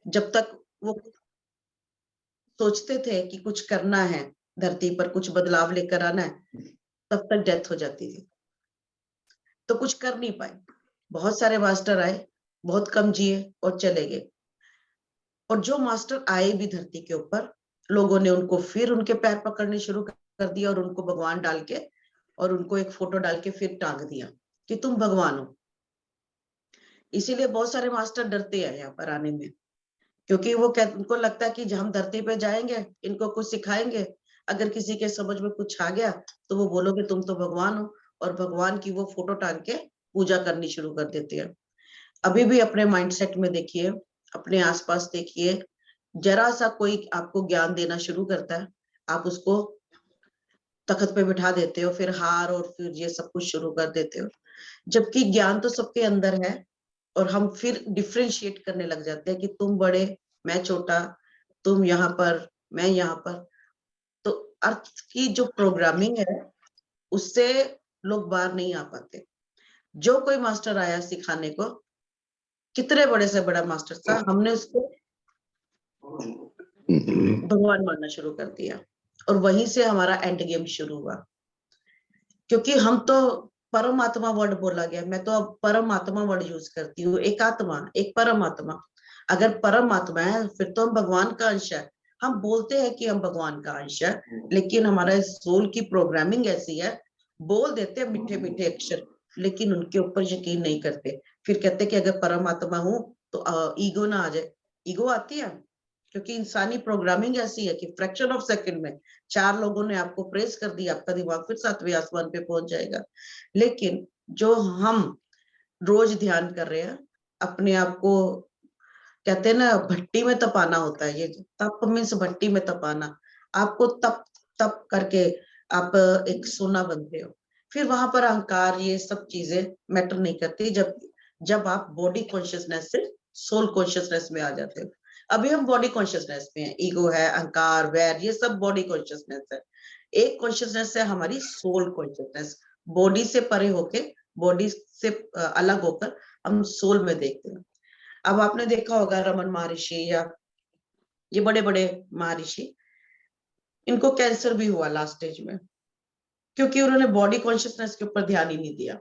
जब तक वो सोचते थे कि कुछ करना है, धरती पर कुछ बदलाव लेकर आना है, तब तक डेथ हो जाती थी। तो कुछ कर नहीं पाए। बहुत सारे मास्टर आए, बहुत कम जिए और चले गए। और जो मास्टर आए भी धरती के ऊपर, लोगों ने उनको फिर उनके पैर पकड़ने शुरू कर दिया और उनको भगवान डाल के और उनको एक फोटो डाल के फिर टांग दिया कि तुम भगवान हो। इसीलिए बहुत सारे मास्टर डरते हैं यहाँ पर आने में, क्योंकि उनको लगता है कि हम धरती पे जाएंगे, इनको कुछ सिखाएंगे, अगर किसी के समझ में कुछ आ गया तो वो बोलोगे तुम तो भगवान हो, और भगवान की वो फोटो टांग के पूजा करनी शुरू कर देते हैं। अभी भी अपने माइंडसेट में देखिए, अपने आसपास देखिए, जरा सा कोई आपको ज्ञान देना शुरू करता है, आप उसको तख्त पे बिठा देते हो, फिर हार और फिर ये सब कुछ शुरू कर देते हो, जबकि ज्ञान तो सबके अंदर है। और हम फिर डिफ्रेंशिएट करने लग जाते हैं कि तुम बड़े, मैं छोटा, तुम यहाँ पर, मैं यहाँ पर। तो अर्थ की जो प्रोग्रामिंग है, उससे लोग बाहर नहीं आ पाते। जो कोई मास्टर आया सिखाने को, कितने बड़े से बड़ा मास्टर था, हमने उसको भगवान मानना शुरू कर दिया, और वहीं से हमारा एंड गेम शुरू हुआ। क्योंकि हम तो परमात्मा वर्ड बोला गया, मैं तो अब परमात्मा वर्ड यूज करती हूँ। एक आत्मा, एक परमात्मा। अगर परमात्मा है फिर तो हम भगवान का अंश है। हम बोलते हैं कि हम भगवान का अंश है, लेकिन हमारा सोल की प्रोग्रामिंग ऐसी है, बोल देते हैं मीठे मीठे अक्षर, लेकिन उनके ऊपर यकीन नहीं करते। फिर कहते कि अगर परमात्मा हूं तो ईगो ना आ जाए। ईगो आती है, क्योंकि इंसानी प्रोग्रामिंग ऐसी है कि फ्रैक्शन ऑफ सेकंड में 4 लोगों ने आपको प्रेस कर दिया, आपका दिमाग फिर 7वें आसमान पे पहुंच जाएगा। लेकिन जो हम रोज ध्यान कर रहे हैं, अपने आप को, कहते हैं ना भट्टी में तपाना होता है, ये तप मीन्स भट्टी में तपाना। आपको तप तप करके आप एक सोना बनते हो। फिर वहां पर अहंकार, ये सब चीजें मैटर नहीं करती, जब जब आप बॉडी कॉन्शियसनेस से सोल कॉन्शियसनेस में आ जाते हो। अभी हम बॉडी कॉन्शियसनेस में है, ईगो है, अहंकार, वैर, ये सब बॉडी कॉन्शियसनेस है। एक कॉन्शियसनेस है हमारी सोल कॉन्शियसनेस, बॉडी से परे होके, बॉडी से अलग होकर हम सोल में देखते हैं। अब आपने देखा होगा रमन महर्षि या ये बड़े बड़े महर्षि, इनको कैंसर भी हुआ लास्ट स्टेज में, क्योंकि उन्होंने बॉडी कॉन्शियसनेस के ऊपर ध्यान ही नहीं दिया।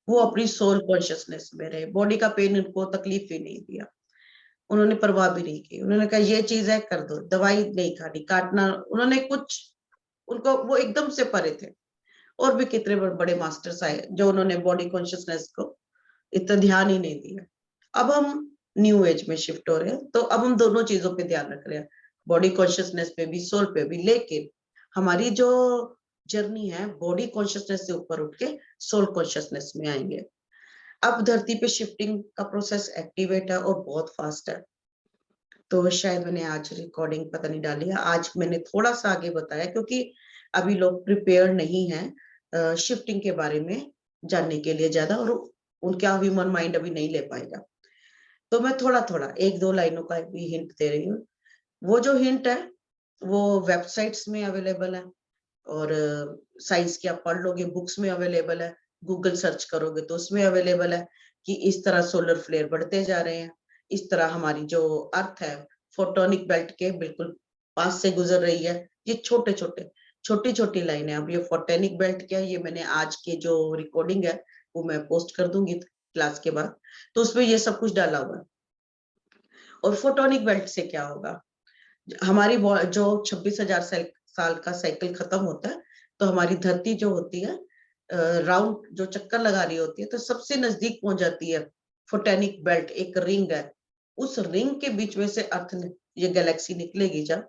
वो अपनी सोल कॉन्शियसनेस में रहे, बॉडी का पेन उनको तकलीफ ही नहीं दिया, उन्होंने परवाह भी नहीं की। उन्होंने कहा ये चीज है कर दो, दवाई नहीं खानी, काटना, उन्होंने कुछ, उनको वो एकदम से परे थे। और भी कितने बड़े मास्टर्स आए जो उन्होंने बॉडी कॉन्शियसनेस को इतना ध्यान ही नहीं दिया। अब हम न्यू एज में शिफ्ट हो रहे हैं, तो अब हम दोनों चीजों पे ध्यान रख रहे हैं, बॉडी कॉन्शियसनेस पे भी, सोल पे भी। लेकिन हमारी जो जर्नी है, बॉडी कॉन्शियसनेस से ऊपर उठ के सोल कॉन्शियसनेस में आएंगे। अब धरती पे शिफ्टिंग का प्रोसेस एक्टिवेट है और बहुत फास्ट है। तो शायद मैंने आज रिकॉर्डिंग पता नहीं डाली है, आज मैंने थोड़ा सा आगे बताया, क्योंकि अभी लोग प्रिपेयर नहीं है शिफ्टिंग के बारे में जानने के लिए ज्यादा, और उनका ह्यूमन माइंड अभी नहीं ले पाएगा। तो मैं थोड़ा थोड़ा 1-2 लाइनों का भी हिंट दे रही हूँ। वो जो हिंट है वो वेबसाइट्स में अवेलेबल है, और साइंस की आप पढ़ लोगे, बुक्स में अवेलेबल है, गूगल सर्च करोगे तो उसमें अवेलेबल है कि इस तरह सोलर फ्लेयर बढ़ते जा रहे हैं, इस तरह हमारी जो अर्थ है फोटोनिक बेल्ट के बिल्कुल पास से गुजर रही है। ये छोटे छोटे, छोटी छोटी लाइन है। अब ये फोटोनिक बेल्ट क्या है, ये मैंने आज के जो रिकॉर्डिंग है वो मैं पोस्ट कर दूंगी क्लास के बाद, तो उसमें ये सब कुछ डाला हुआ है। और फोटोनिक बेल्ट से क्या होगा, हमारी जो 26,000 साल का साइकिल खत्म होता है, तो हमारी धरती जो होती है राउंड जो चक्कर लगा रही होती है, तो सबसे नजदीक पहुंच जाती है फोटोनिक बेल्ट, एक रिंग है। उस रिंग के बीच में से अर्थ ये गैलेक्सी निकलेगी जब,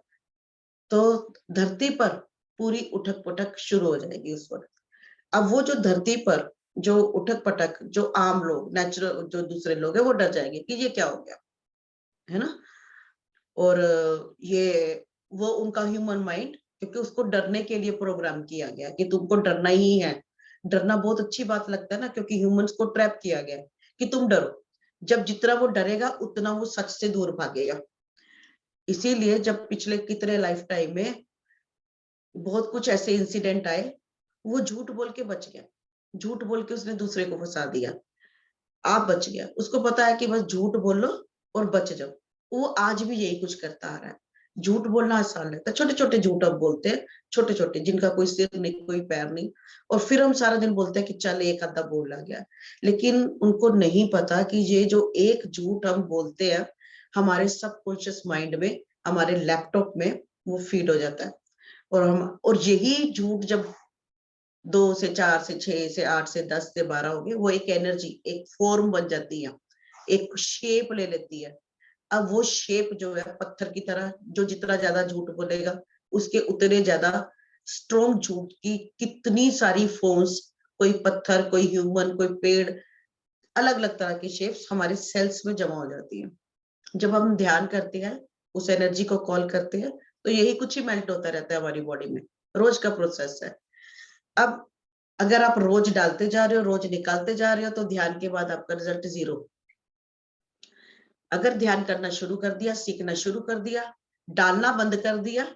तो धरती पर पूरी उठक पटक शुरू हो जाएगी उस वक्त। अब वो जो धरती पर जो उठक पटक, जो आम लोग, नेचुरल जो दूसरे लोग हैं, वो डर जाएंगे कि ये क्या हो गया, है ना। और ये वो उनका ह्यूमन माइंड, क्योंकि उसको डरने के लिए प्रोग्राम किया गया कि तुमको डरना ही है। डरना बहुत अच्छी बात लगता है ना, क्योंकि ह्यूमंस को ट्रैप किया गया कि तुम डरो। जब जितना वो डरेगा उतना वो सच से दूर भागेगा। इसीलिए जब पिछले कितने लाइफ टाइम में बहुत कुछ ऐसे इंसिडेंट आए, वो झूठ बोल के बच गया, झूठ बोल के उसने दूसरे को फंसा दिया, आप बच गया। उसको पता है कि बस झूठ बोलो और बच जाओ। वो आज भी यही कुछ करता आ रहा है। झूठ बोलना आसान लगता है, छोटे छोटे झूठ अब बोलते हैं, छोटे छोटे जिनका कोई सिर नहीं कोई पैर नहीं, और फिर हम सारा दिन बोलते हैं कि चल एक आधा बोला गया। लेकिन उनको नहीं पता कि ये जो एक झूठ हम बोलते हैं हमारे सबकॉन्शियस माइंड में, हमारे लैपटॉप में वो फीड हो जाता है। और यही झूठ जब 2 से 4 से 6 से 8 से 10 से 12 हो गए, वो एक एनर्जी, एक फॉर्म बन जाती है, एक शेप ले लेती है। अब वो शेप जो है पत्थर की तरह, जो जितना ज्यादा झूठ बोलेगा उसके उतने ज्यादा स्ट्रॉन्ग झूठ की कितनी सारी फॉर्म्स, कोई पत्थर, कोई ह्यूमन, कोई पेड़, अलग अलग तरह की शेप्स हमारे सेल्स में जमा हो जाती है। जब हम ध्यान करते हैं, उस एनर्जी को कॉल करते हैं, तो यही कुछ ही मेल्ट होता रहता है हमारी बॉडी में, रोज का प्रोसेस है। अब अगर आप रोज डालते जा रहे हो, रोज निकालते जा रहे हो, तो ध्यान के बाद आपका रिजल्ट 0। अगर ध्यान करना शुरू कर दिया, सीखना शुरू कर दिया, डालना बंद कर दिया,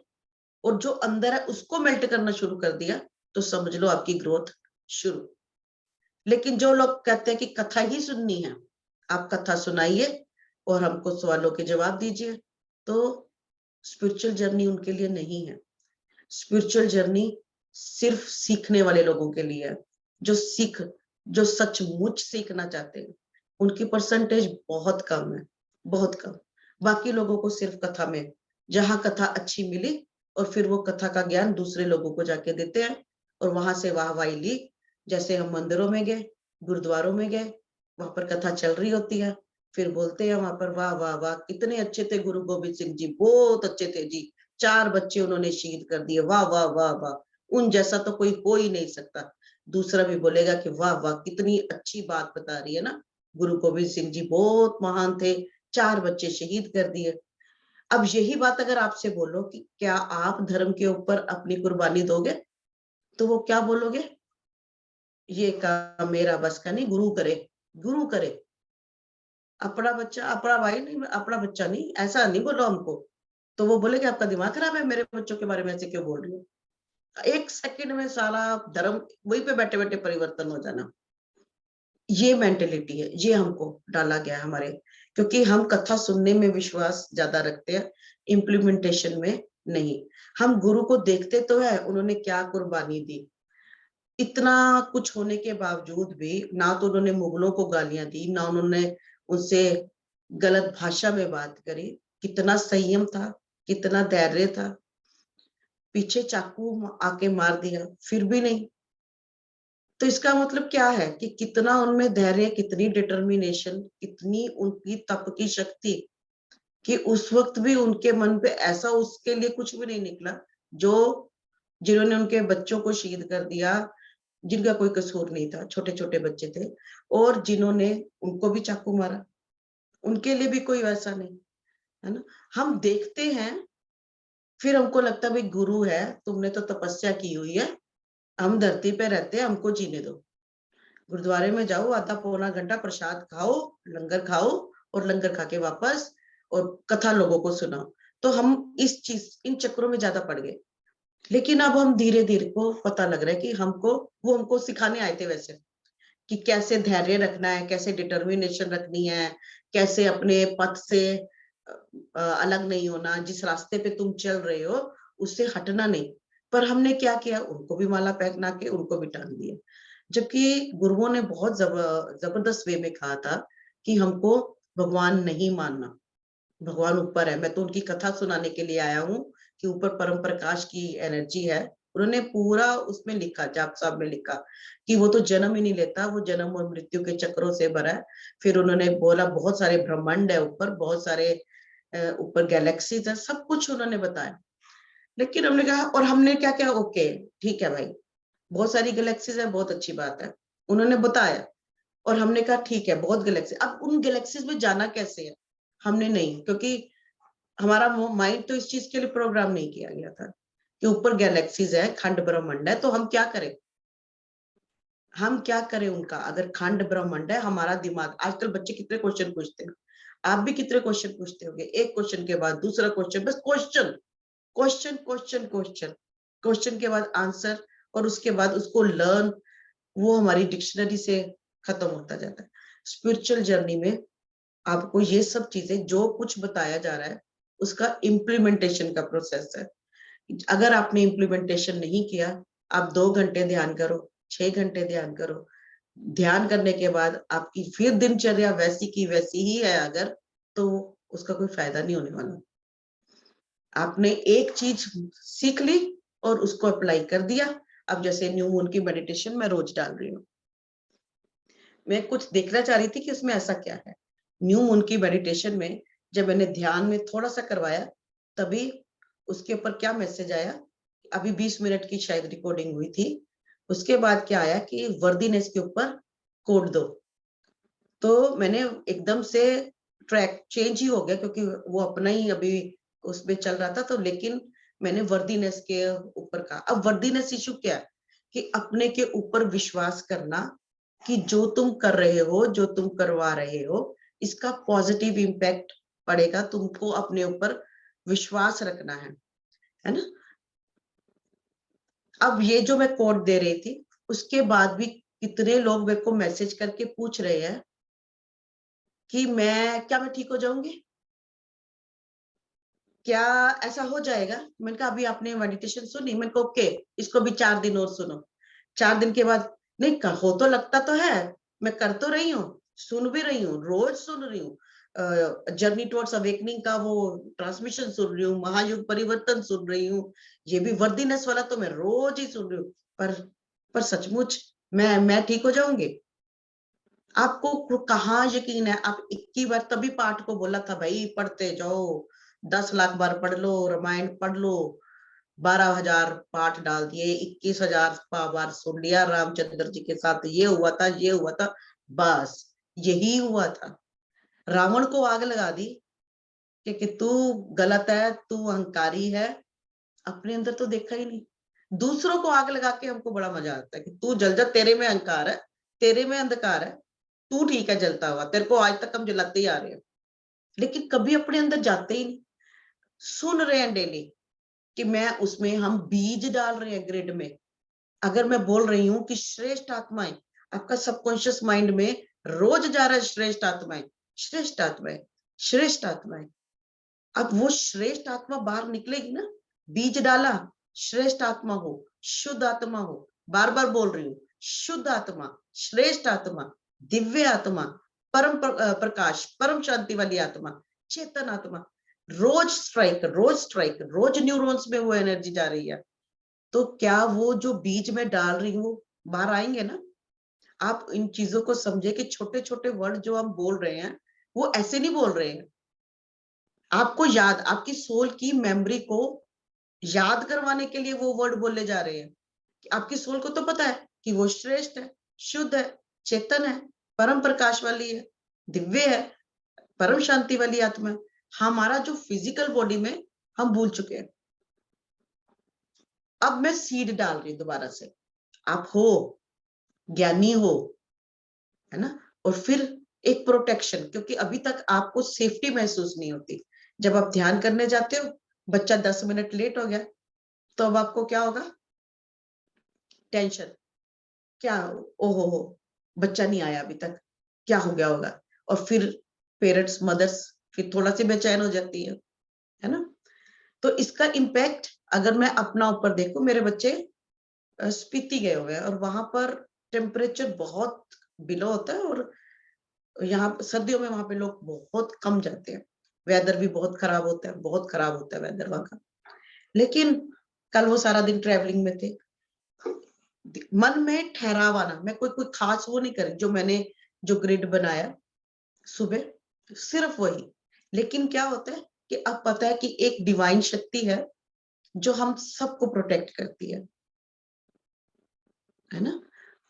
और जो अंदर है उसको मेल्ट करना शुरू कर दिया, तो समझ लो आपकी ग्रोथ शुरू। लेकिन जो लोग कहते हैं कि कथा ही सुननी है, आप कथा सुनाइए और हमको सवालों के जवाब दीजिए, तो स्पिरिचुअल जर्नी उनके लिए नहीं है। स्पिरिचुअल जर्नी सिर्फ सीखने वाले लोगों के लिए है, जो सचमुच सीखना चाहते हैं। उनकी परसेंटेज बहुत कम है, बहुत कम। बाकी लोगों को सिर्फ कथा में, जहां कथा अच्छी मिली और फिर वो कथा का ज्ञान दूसरे लोगों को जाके देते हैं, और वहां से वाहवाही ली। जैसे हम मंदिरों में गए, गुरुद्वारों में गए, वहां पर कथा चल रही होती है, फिर बोलते हैं वहां पर, वाह वाह वाह कितने अच्छे थे गुरु गोविंद सिंह जी, बहुत अच्छे थे जी, 4 बच्चे उन्होंने शहीद कर दिए, वाह वाह वाह वाह, उन जैसा तो कोई हो ही नहीं सकता। दूसरा भी बोलेगा कि वाह वाह कितनी अच्छी बात बता रही है ना, गुरु गोविंद सिंह जी बहुत महान थे, 4 बच्चे शहीद कर दिए। अब यही बात अगर आपसे बोलो कि क्या आप धर्म के ऊपर अपनी कुर्बानी दोगे, तो वो क्या बोलोगे, ये काम मेरा बस का नहीं, गुरु करे, गुरु करे। अपना बच्चा, अपना भाई नहीं, अपना बच्चा नहीं, ऐसा नहीं बोलो हमको। तो वो बोले कि आपका दिमाग खराब है, मेरे बच्चों के बारे में ऐसे क्यों बोल रही हो। 1 सेकंड में सारा धर्म वहीं पे बैठे बैठे परिवर्तन हो जाना। ये मेंटेलिटी है, ये हमको डाला गया है हमारे, क्योंकि हम कथा सुनने में विश्वास ज्यादा रखते हैं, इम्प्लीमेंटेशन में नहीं। हम गुरु को देखते तो है, उन्होंने क्या कुर्बानी दी, इतना कुछ होने के बावजूद भी ना तो उन्होंने मुगलों को गालियां दी, ना उन्होंने उनसे गलत भाषा में बात करी, कितना संयम था, कितना धैर्य था। पीछे चाकू आके मार दिया फिर भी नहीं। तो इसका मतलब क्या है कि कितना उनमें धैर्य, कितनी डिटर्मिनेशन, कितनी उनकी तप की शक्ति, कि उस वक्त भी उनके मन पे ऐसा उसके लिए कुछ भी नहीं निकला, जो जिन्होंने उनके बच्चों को शहीद कर दिया, जिनका कोई कसूर नहीं था, छोटे छोटे बच्चे थे, और जिन्होंने उनको भी चाकू मारा, उनके लिए भी कोई वैसा नहीं, है ना। हम देखते हैं, फिर हमको लगता है भाई गुरु है, तुमने तो तपस्या की हुई है, हम धरती पे रहते हैं, हमको जीने दो। गुरुद्वारे में जाओ, आधा पौना घंटा प्रसाद खाओ, लंगर खाओ, और लंगर खा के वापस, और कथा लोगों को सुनाओ। तो हम इस चीज, इन चक्रों में ज्यादा पड़ गए। लेकिन अब हम धीरे धीरे को पता लग रहा है कि वो हमको सिखाने आए थे वैसे, कि कैसे धैर्य रखना है, कैसे डिटर्मिनेशन रखनी है, कैसे अपने पथ से अलग नहीं होना, जिस रास्ते पे तुम चल रहे हो उससे हटना नहीं। पर हमने क्या किया, उनको भी माला पहना के उनको भी टांग दिया। जबकि गुरुओं ने बहुत जबरदस्त वे में कहा था कि हमको भगवान नहीं मानना, भगवान ऊपर है। मैं तो उनकी कथा सुनाने के लिए आया हूँ कि ऊपर परम प्रकाश की एनर्जी है। उन्होंने पूरा उसमें लिखा, जाप साहब में लिखा कि वो तो जन्म ही नहीं लेता, वो जन्म और मृत्यु के चक्रों से भरा है। फिर उन्होंने बोला बहुत सारे ब्रह्मांड है ऊपर, बहुत सारे ऊपर गैलेक्सीज है, सब कुछ उन्होंने बताया। लेकिन हमने कहा, और हमने क्या क्या, ओके ठीक है भाई, बहुत सारी गैलेक्सीज है, बहुत अच्छी बात है, उन्होंने बताया। और हमने कहा ठीक है बहुत गैलेक्सी, अब उन गैलेक्सीज में जाना कैसे है, हमने नहीं, क्योंकि हमारा माइंड तो इस चीज के लिए प्रोग्राम नहीं किया गया था कि ऊपर गैलेक्सीज है, खंड ब्रह्मांड है, तो हम क्या करें, हम क्या करें उनका। अगर खंड ब्रह्मांड है, हमारा दिमाग, आजकल बच्चे कितने क्वेश्चन पूछते हैं, आप भी कितने क्वेश्चन पूछते होंगे, एक क्वेश्चन के बाद दूसरा क्वेश्चन, बस question question question question, question के बाद आंसर, और उसके बाद उसको लर्न, वो हमारी डिक्शनरी से खत्म होता जाता है। स्पिरिचुअल जर्नी में आपको ये सब चीजें जो कुछ बताया जा रहा है उसका इम्प्लीमेंटेशन का प्रोसेस है। अगर आपने इम्प्लीमेंटेशन नहीं किया, आप 2 घंटे ध्यान करो, 6 घंटे ध्यान करो, ध्यान करने के बाद आपकी फिर दिनचर्या वैसी की वैसी ही है अगर, तो उसका कोई फायदा नहीं होने वाला। आपने एक चीज सीख ली और उसको अप्लाई कर दिया। अब जैसे न्यू मून की मेडिटेशन मैं रोज डाल रही हूँ, मैं कुछ देखना चाह रही थी कि उसमें ऐसा क्या है। न्यू मून की मेडिटेशन में जब मैंने ध्यान में थोड़ा सा करवाया, तभी उसके ऊपर क्या मैसेज आया, अभी 20 मिनट की शायद रिकॉर्डिंग हुई थी, उसके बाद क्या आया कि वर्दीनेस के ऊपर कोड दो। तो मैंने एकदम से ट्रैक चेंज ही हो गया, क्योंकि वो अपना ही अभी उसमें चल रहा था, तो लेकिन मैंने वर्दीनेस के ऊपर कहा। अब वर्दीनेस इशू क्या है कि अपने के ऊपर विश्वास करना कि जो तुम कर रहे हो, जो तुम करवा रहे हो, इसका पॉजिटिव इम्पैक्ट पड़ेगा, तुमको अपने ऊपर विश्वास रखना है ना। अब ये जो मैं कोड दे रही थी, उसके बाद भी कितने लोग मेरे को मैसेज करके पूछ रहे हैं कि मैं ठीक हो जाऊंगी, क्या ऐसा हो जाएगा। मैंने कहा अभी आपने मेडिटेशन सुनी, मैंने कहा ओके, इसको भी 4 दिन और सुनो। 4 दिन के बाद, नहीं हो तो लगता तो है, मैं कर तो रही हूँ, सुन भी रही हूँ, रोज सुन रही हूँ, जर्नी टुवर्ड्स अवेकनिंग का वो ट्रांसमिशन सुन रही हूँ, महायुग परिवर्तन सुन रही हूँ, ये भी वर्दीनेस वाला तो मैं रोज ही सुन रही हूँ, पर सचमुच मैं ठीक हो जाऊंगी। आपको कहाँ यकीन है। आप 21 बार तभी पाठ को बोला था, भाई पढ़ते जाओ, 10 लाख बार पढ़ लो, रामायण पढ़ लो, 12,000 पाठ डाल दिए, 21,000 बार सुन लिया, रामचंद्र जी के साथ ये हुआ था, ये हुआ था, बस यही हुआ था। रावण को आग लगा दी कि तू गलत है, तू अहंकारी है, अपने अंदर तो देखा ही नहीं। दूसरों को आग लगा के हमको बड़ा मजा आता है कि तू जल जा, तेरे में अहंकार है, तेरे में अंधकार है, तू ठीक है जलता हुआ, तेरे को आज तक हम जलाते ही आ रहे हैं, लेकिन कभी अपने अंदर जाते ही नहीं। सुन रहे हैं डेली कि मैं उसमें, हम बीज डाल रहे हैं ग्रिड में। अगर मैं बोल रही हूँ कि श्रेष्ठ आत्माएं, आपका सबकॉन्शियस माइंड में रोज जा रहा है श्रेष्ठ आत्माएं, श्रेष्ठ आत्माएं, श्रेष्ठ आत्माएं। अब वो श्रेष्ठ आत्मा बाहर निकलेगी ना, बीज डाला, श्रेष्ठ आत्मा हो, शुद्ध आत्मा हो, बार बार बोल रही हूँ, शुद्ध आत्मा, श्रेष्ठ आत्मा, दिव्य आत्मा, परम प्रकाश, परम शांति वाली आत्मा, चेतन आत्मा, रोज स्ट्राइक, रोज स्ट्राइक, रोज न्यूरॉन्स में वो एनर्जी जा रही है। तो क्या वो जो बीज में डाल रही हूँ बाहर आएंगे ना। आप इन चीजों को समझे कि छोटे छोटे वर्ड जो हम बोल रहे हैं, वो ऐसे नहीं बोल रहे हैं। आपको याद, आपकी सोल की मेमोरी को याद करवाने के लिए वो वर्ड बोले जा रहे हैं। आपकी सोल को तो पता है कि वो श्रेष्ठ है, शुद्ध है, चेतन है, परम प्रकाश वाली है, दिव्य है, परम शांति वाली आत्मा है। हमारा जो फिजिकल बॉडी में हम भूल चुके हैं। अब मैं सीड डाल रही हूँ दोबारा से, आप हो, ज्ञानी हो, है ना। और फिर एक प्रोटेक्शन, क्योंकि अभी तक आपको सेफ्टी महसूस नहीं होती। जब आप ध्यान करने जाते हो, बच्चा 10 मिनट लेट हो गया, तो अब आपको क्या होगा, टेंशन, क्या, ओहो हो, बच्चा नहीं आया अभी तक, क्या हो गया होगा। और फिर पेरेंट्स, मदर्स फिर थोड़ा सी बेचैन हो जाती है ना। तो इसका इम्पैक्ट अगर मैं अपना ऊपर देखूं, मेरे बच्चे स्पीति गए हुए हैं और वहां पर टेम्परेचर बहुत बिलो होता है, और यहाँ सर्दियों में वहां पे लोग बहुत कम जाते हैं। वेदर भी बहुत खराब होता है, बहुत खराब होता है वेदर वहां का। लेकिन कल वो सारा दिन ट्रेवलिंग में थे, मन में ठहराव आना, मैं कोई कोई खास वो नहीं करी, जो मैंने जो ग्रिड बनाया सुबह सिर्फ वही। लेकिन क्या होता है कि अब पता है कि एक डिवाइन शक्ति है जो हम सबको प्रोटेक्ट करती है ना।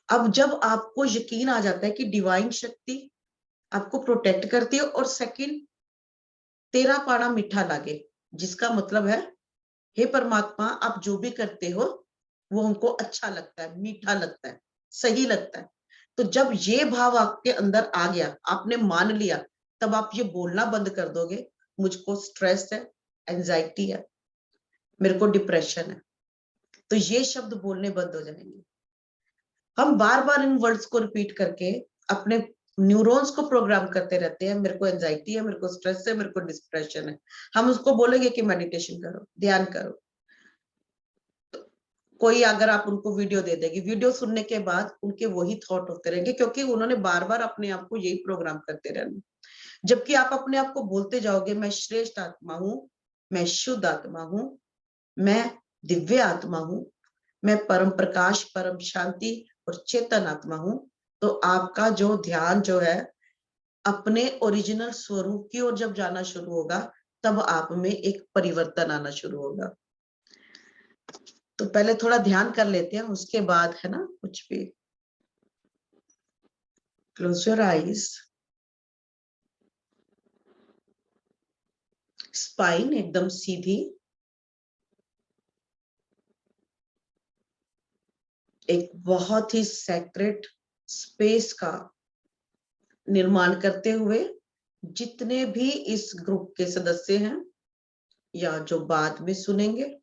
अब जब आपको यकीन आ जाता है कि डिवाइन शक्ति आपको प्रोटेक्ट करती है, और सेकंड, तेरा पाना मीठा लागे, जिसका मतलब है हे परमात्मा, आप जो भी करते हो वो हमको अच्छा लगता है, मीठा लगता है, सही लगता है। तो जब ये भाव आपके अंदर आ गया, आपने मान लिया, तब आप ये बोलना बंद कर दोगे, मुझको स्ट्रेस है, एंजाइटी है, मेरे को डिप्रेशन है, तो ये शब्द बोलने बंद हो जाएंगे। हम बार बार इन वर्ड्स को रिपीट करके अपने न्यूरॉन्स को प्रोग्राम करते रहते हैं, मेरे को एंजाइटी है, मेरे को स्ट्रेस है, मेरे को डिप्रेशन है, हम उसको बोलेंगे कि मेडिटेशन करो, ध्यान करो। कोई अगर आप उनको वीडियो दे देगी, वीडियो सुनने के बाद उनके वही थॉट होते रहेंगे, क्योंकि उन्होंने बार बार अपने आप को यही प्रोग्राम करते रहना। जबकि आप अपने आप को बोलते जाओगे, मैं श्रेष्ठ आत्मा हूं, मैं शुद्ध आत्मा हूं, मैं दिव्य आत्मा हूं, मैं परम प्रकाश, परम शांति और चेतन आत्मा हूं, तो आपका जो ध्यान जो है अपने ओरिजिनल स्वरूप की ओर जब जाना शुरू होगा, तब आप में एक परिवर्तन आना शुरू होगा। तो पहले थोड़ा ध्यान कर लेते हैं, उसके बाद है ना कुछ भी। Close your eyes. स्पाइन एकदम सीधी, एक बहुत ही सेक्रेट स्पेस का निर्माण करते हुए जितने भी इस ग्रुप के सदस्य हैं या जो बाद में सुनेंगे,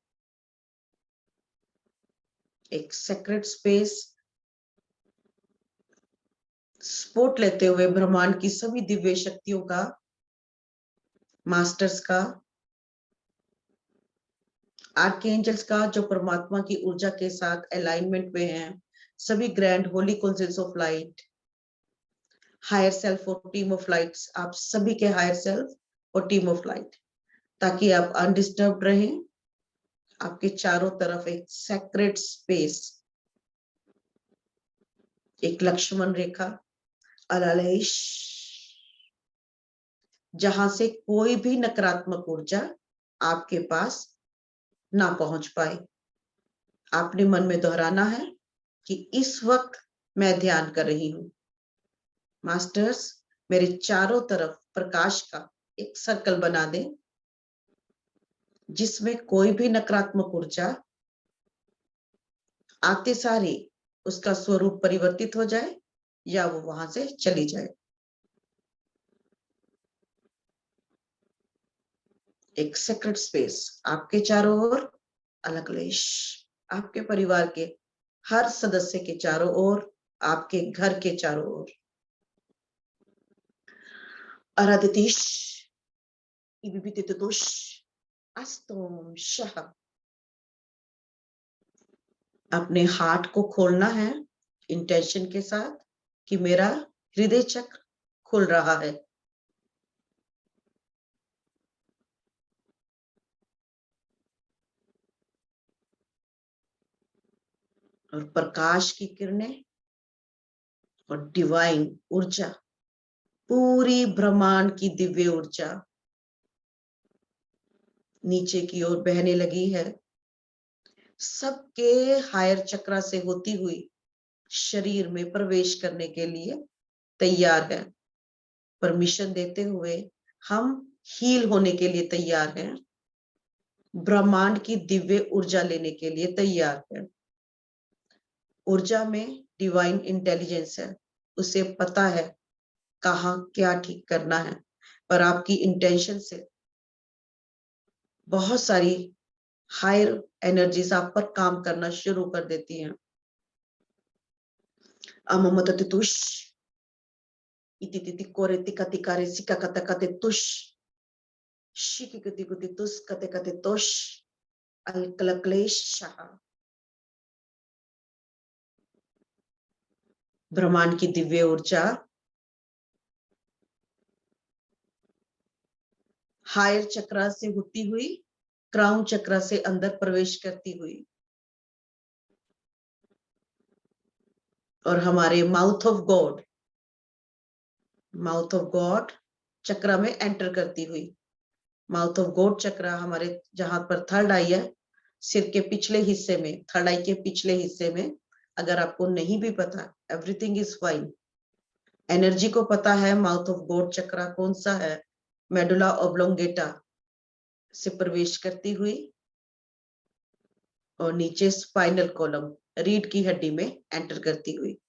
एक सेक्रेट स्पेस सपोर्ट लेते हुए ब्रह्मांड की सभी दिव्य शक्तियों का, मास्टर्स का, आर्कएंजल्स का, जो परमात्मा की ऊर्जा के साथ अलाइनमेंट में हैं, सभी grand holy councils of light, higher self और टीम ऑफ लाइट्स, आप सभी के हायर सेल्फ और टीम ऑफ लाइट, ताकि आप अनडिस्टर्ब रहें। आपके चारों तरफ एक सेक्रेट स्पेस, एक लक्ष्मण रेखा, अलालेश, जहां से कोई भी नकारात्मक ऊर्जा आपके पास ना पहुंच पाए। आपने मन में दोहराना है कि इस वक्त मैं ध्यान कर रही हूं। मास्टर्स मेरे चारों तरफ प्रकाश का एक सर्कल बना दें, जिसमें कोई भी नकारात्मक ऊर्जा आते सारी उसका स्वरूप परिवर्तित हो जाए या वो वहां से चली जाए। एक सेक्रेट स्पेस आपके चारों ओर, अलग लेश आपके परिवार के हर सदस्य के चारों ओर, आपके घर के चारों ओर। आराधितीश इबिबितितुष अस्तोम शाह। अपने हार्ट को खोलना है इंटेंशन के साथ कि मेरा हृदय चक्र खुल रहा है। और प्रकाश की किरणें और डिवाइन ऊर्जा, पूरी ब्रह्मांड की दिव्य ऊर्जा नीचे की ओर बहने लगी है, सबके हायर चक्रा से होती हुई शरीर में प्रवेश करने के लिए तैयार है। परमिशन देते हुए हम हील होने के लिए तैयार हैं, ब्रह्मांड की दिव्य ऊर्जा लेने के लिए तैयार है। ऊर्जा में डिवाइन इंटेलिजेंस है, उसे पता है कहाँ क्या ठीक करना है, पर आपकी इंटेंशन से बहुत सारी हायर एनर्जीज आप पर काम करना शुरू कर देती हैं। अममततुष इतितिति कोरे तिकातिकारे सिकाकतकते तुष शिकिकति तुस कते कते तोष अलकलक्लेश शाह। ब्रह्मांड की दिव्य ऊर्जा हायर चक्रा से होती हुई क्राउन चक्रा से अंदर प्रवेश करती हुई और हमारे माउथ ऑफ गॉड चक्रा में एंटर करती हुई। माउथ ऑफ गॉड चक्रा हमारे जहां पर थर्ड आई है, सिर के पिछले हिस्से में, थर्ड आई के पिछले हिस्से में। अगर आपको नहीं भी पता, एवरीथिंग इज फाइन। एनर्जी को पता है माउथ ऑफ गॉड चक्रा कौन सा है, मेडुला ऑब्लोंगेटा से प्रवेश करती हुई और नीचे स्पाइनल कॉलम, रीढ़ की हड्डी में एंटर करती हुई।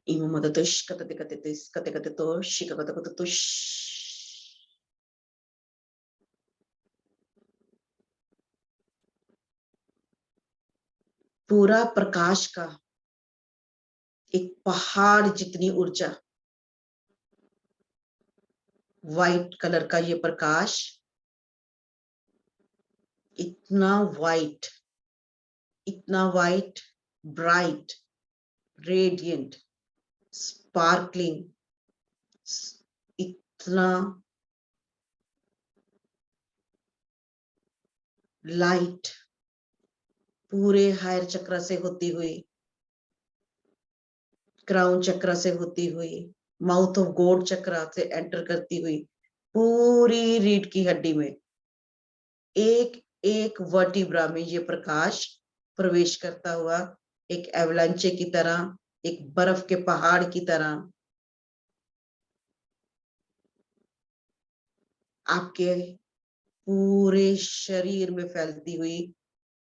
इमो मदतुष कतते कते कते कते तो शिका कते कते तुष। पूरा प्रकाश का एक पहाड़ जितनी ऊर्जा, व्हाइट कलर का ये प्रकाश, इतना वाइट, ब्राइट, रेडियंट, स्पार्कलिंग, इतना लाइट पूरे हायर चक्र से होती हुई, क्राउन चक्र से होती हुई, माउथ ऑफ गॉड चक्र से एंटर करती हुई, पूरी रीढ़ की हड्डी में एक एक वर्टिब्रा में ये प्रकाश प्रवेश करता हुआ, एक एवलांचे की तरह, एक बर्फ के पहाड़ की तरह आपके पूरे शरीर में फैलती हुई,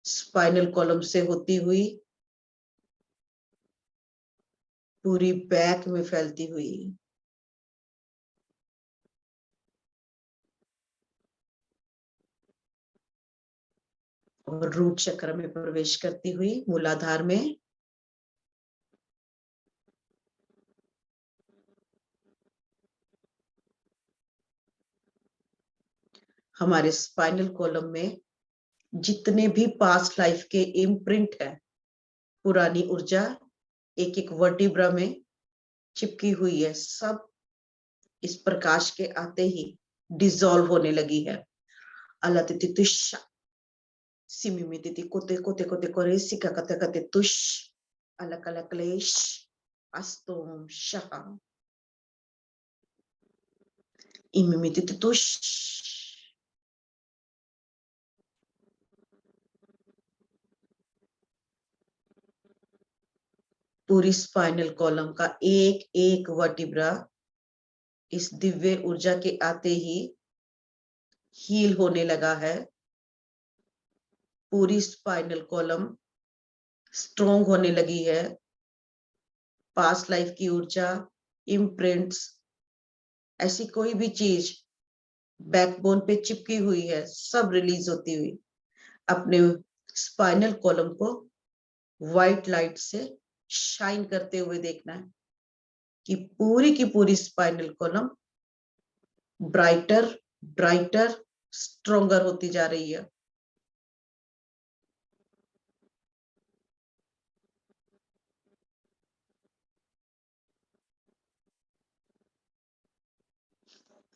स्पाइनल कॉलम से होती हुई, पूरी बैक में फैलती हुई, और रूट चक्र में प्रवेश करती हुई, मूलाधार में हमारे स्पाइनल कॉलम में जितने भी पास्ट लाइफ के इम्प्रिंट है, पुरानी ऊर्जा एक एक वर्टिब्रा में चिपकी हुई है, सब इस प्रकाश के आते ही डिसॉल्व होने लगी है। अल्लाह तिति तुष सिमी में तिति कोते कोते कोते कोरे सिका कते कते तुष अलक अलक क्लेश अस्तोम शाह इमी में तिति तुष। पूरी स्पाइनल कॉलम का एक एक वर्टिब्रा इस दिव्य ऊर्जा के आते ही हील होने लगा है। पूरी स्पाइनल कॉलम स्ट्रॉन्ग होने लगी है। पास्ट लाइफ की ऊर्जा, इम्प्रिंट्स, ऐसी कोई भी चीज बैकबोन पे चिपकी हुई है, सब रिलीज होती हुई अपने स्पाइनल कॉलम को व्हाइट लाइट से शाइन करते हुए देखना है कि पूरी की पूरी spinal column brighter brighter stronger होती जा रही है।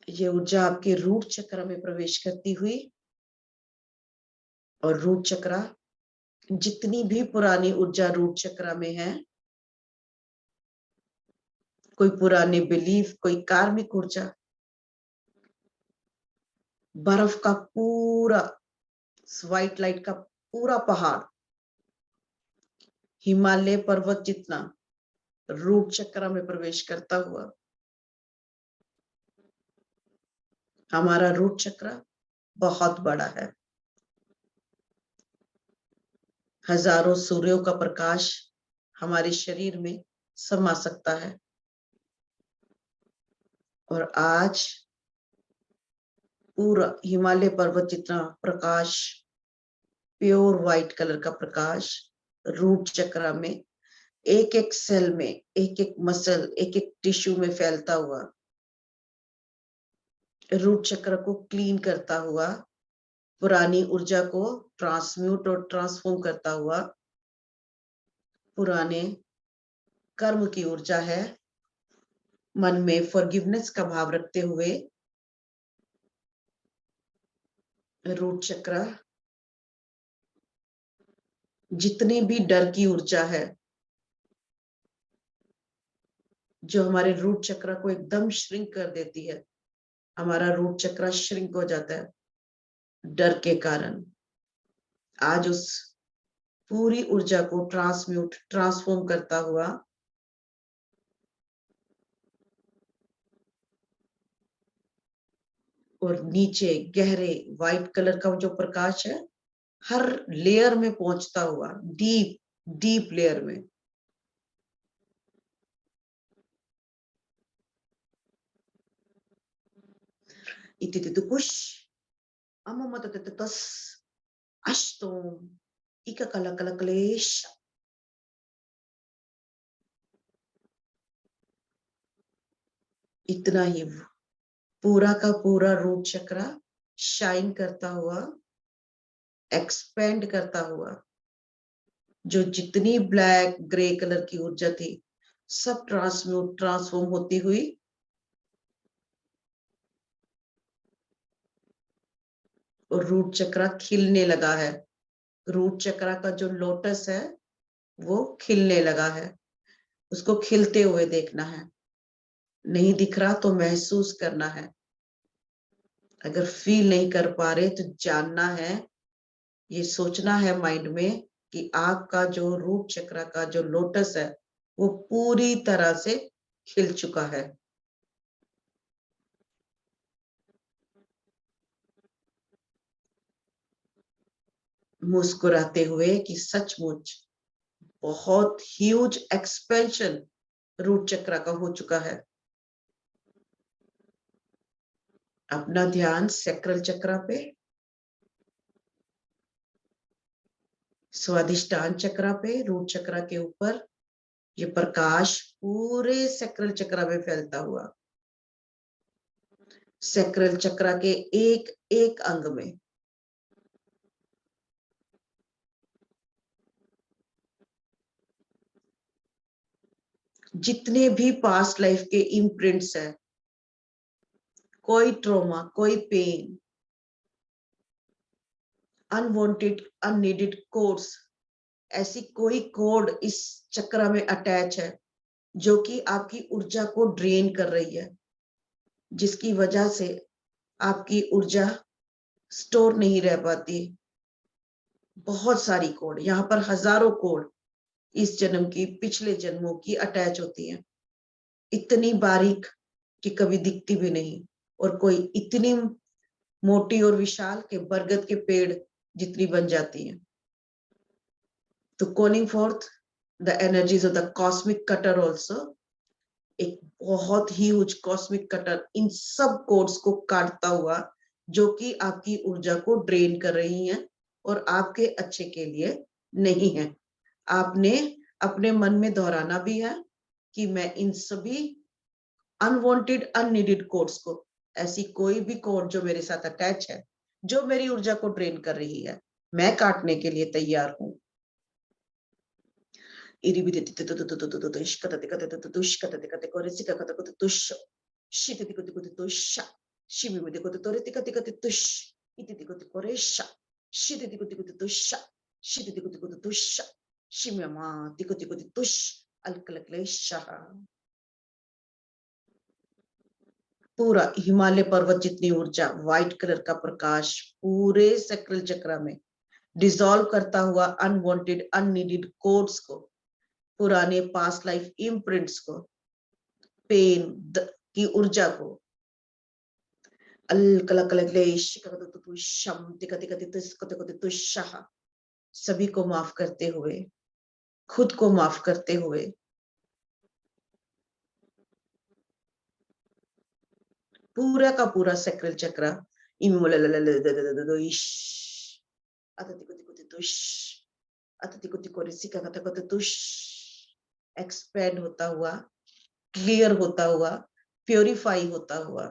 ये ऊर्जा आपके रूट चक्र में प्रवेश करती हुई, और रूट चक्र, जितनी भी पुरानी ऊर्जा रूट चक्र में है, कोई पुरानी बिलीफ, कोई कार्मिक ऊर्जा, बर्फ का पूरा व्हाइट लाइट का पूरा पहाड़, हिमालय पर्वत जितना रूट चक्र में प्रवेश करता हुआ, हमारा रूट चक्र बहुत बड़ा है। हजारों सूर्यों का प्रकाश हमारे शरीर में समा सकता है। और आज पूरा हिमालय पर्वत जितना प्रकाश, प्योर व्हाइट कलर का प्रकाश रूट चक्र में एक एक सेल में, एक एक मसल, एक एक टिश्यू में फैलता हुआ, रूट चक्र को क्लीन करता हुआ, पुरानी ऊर्जा को ट्रांसम्यूट और ट्रांसफॉर्म करता हुआ, पुराने कर्म की ऊर्जा है, मन में फॉरगिवनेस का भाव रखते हुए रूट चक्र जितनी भी डर की ऊर्जा है, जो हमारे रूट चक्र को एकदम श्रिंक कर देती है, हमारा रूट चक्र श्रिंक हो जाता है डर के कारण, आज उस पूरी ऊर्जा को ट्रांसम्यूट ट्रांसफॉर्म करता हुआ और नीचे गहरे व्हाइट कलर का जो प्रकाश है, हर लेयर में पहुंचता हुआ, डीप डीप लेयर में, इतितितुकुश अममतततस अष्टोम इका कला कला क्लेश। इतना ही पूरा का पूरा रूट चक्र शाइन करता हुआ, एक्सपेंड करता हुआ, जो जितनी ब्लैक ग्रे कलर की ऊर्जा थी सब ट्रांसफॉर्म होती हुई और रूट चक्र खिलने लगा है। रूट चक्र का जो लोटस है वो खिलने लगा है, उसको खिलते हुए देखना है। नहीं दिख रहा तो महसूस करना है। अगर फील नहीं कर पा रहे तो जानना है, ये सोचना है माइंड में कि आपका जो रूट चक्र का जो लोटस है वो पूरी तरह से खिल चुका है। मुस्कुराते हुए कि सचमुच बहुत ह्यूज एक्सपेंशन रूट चक्र का हो चुका है। अपना ध्यान सैक्रल चक्र पे, स्वादिष्टान चक्र पे, रूट चक्र के ऊपर ये प्रकाश पूरे सैक्रल चक्र में फैलता हुआ, सैक्रल चक्र के एक एक अंग में। जितने भी पास्ट लाइफ के इम्प्रिंट्स है, कोई ट्रॉमा, कोई पेन, अनवांटेड अननीडेड कोड्स, ऐसी कोई कोड इस चक्र में अटैच है जो कि आपकी ऊर्जा को ड्रेन कर रही है, जिसकी वजह से आपकी ऊर्जा स्टोर नहीं रह पाती। बहुत सारी कोड, यहाँ पर हजारों कोड इस जन्म की, पिछले जन्मों की अटैच होती है, इतनी बारीक कि कभी दिखती भी नहीं, और कोई इतनी मोटी और विशाल के बरगद के पेड़ जितनी बन जाती है। तो calling forth the energies of the cosmic cutter also, एक बहुत ही ह्यूज कॉस्मिक कटर इन सब कोड्स को काटता हुआ, जो कि आपकी ऊर्जा को ड्रेन कर रही हैं और आपके अच्छे के लिए नहीं है। आपने अपने मन में दोहराना भी है कि मैं इन सभी अनवांटेड अननीडेड कोड्स को, ऐसी कोई भी कोड जो मेरे साथ अटैच है, जो मेरी ऊर्जा को ड्रेन कर रही है, मैं काटने के लिए तैयार हूं। पूरा हिमालय पर्वत जितनी ऊर्जा, व्हाइट कलर का प्रकाश पूरे सैक्रल चक्र में डिसॉल्व करता हुआ अनवांटेड अननीडेड कोड्स को, पुराने पास्ट लाइफ इम्प्रिंट्स को, पेन की ऊर्जा को, सभी को माफ करते हुए, खुद को माफ करते हुए, पूरा का पूरा सैक्रल चक्र एक्सपेंड होता हुआ, क्लियर होता हुआ, प्योरीफाई होता हुआ,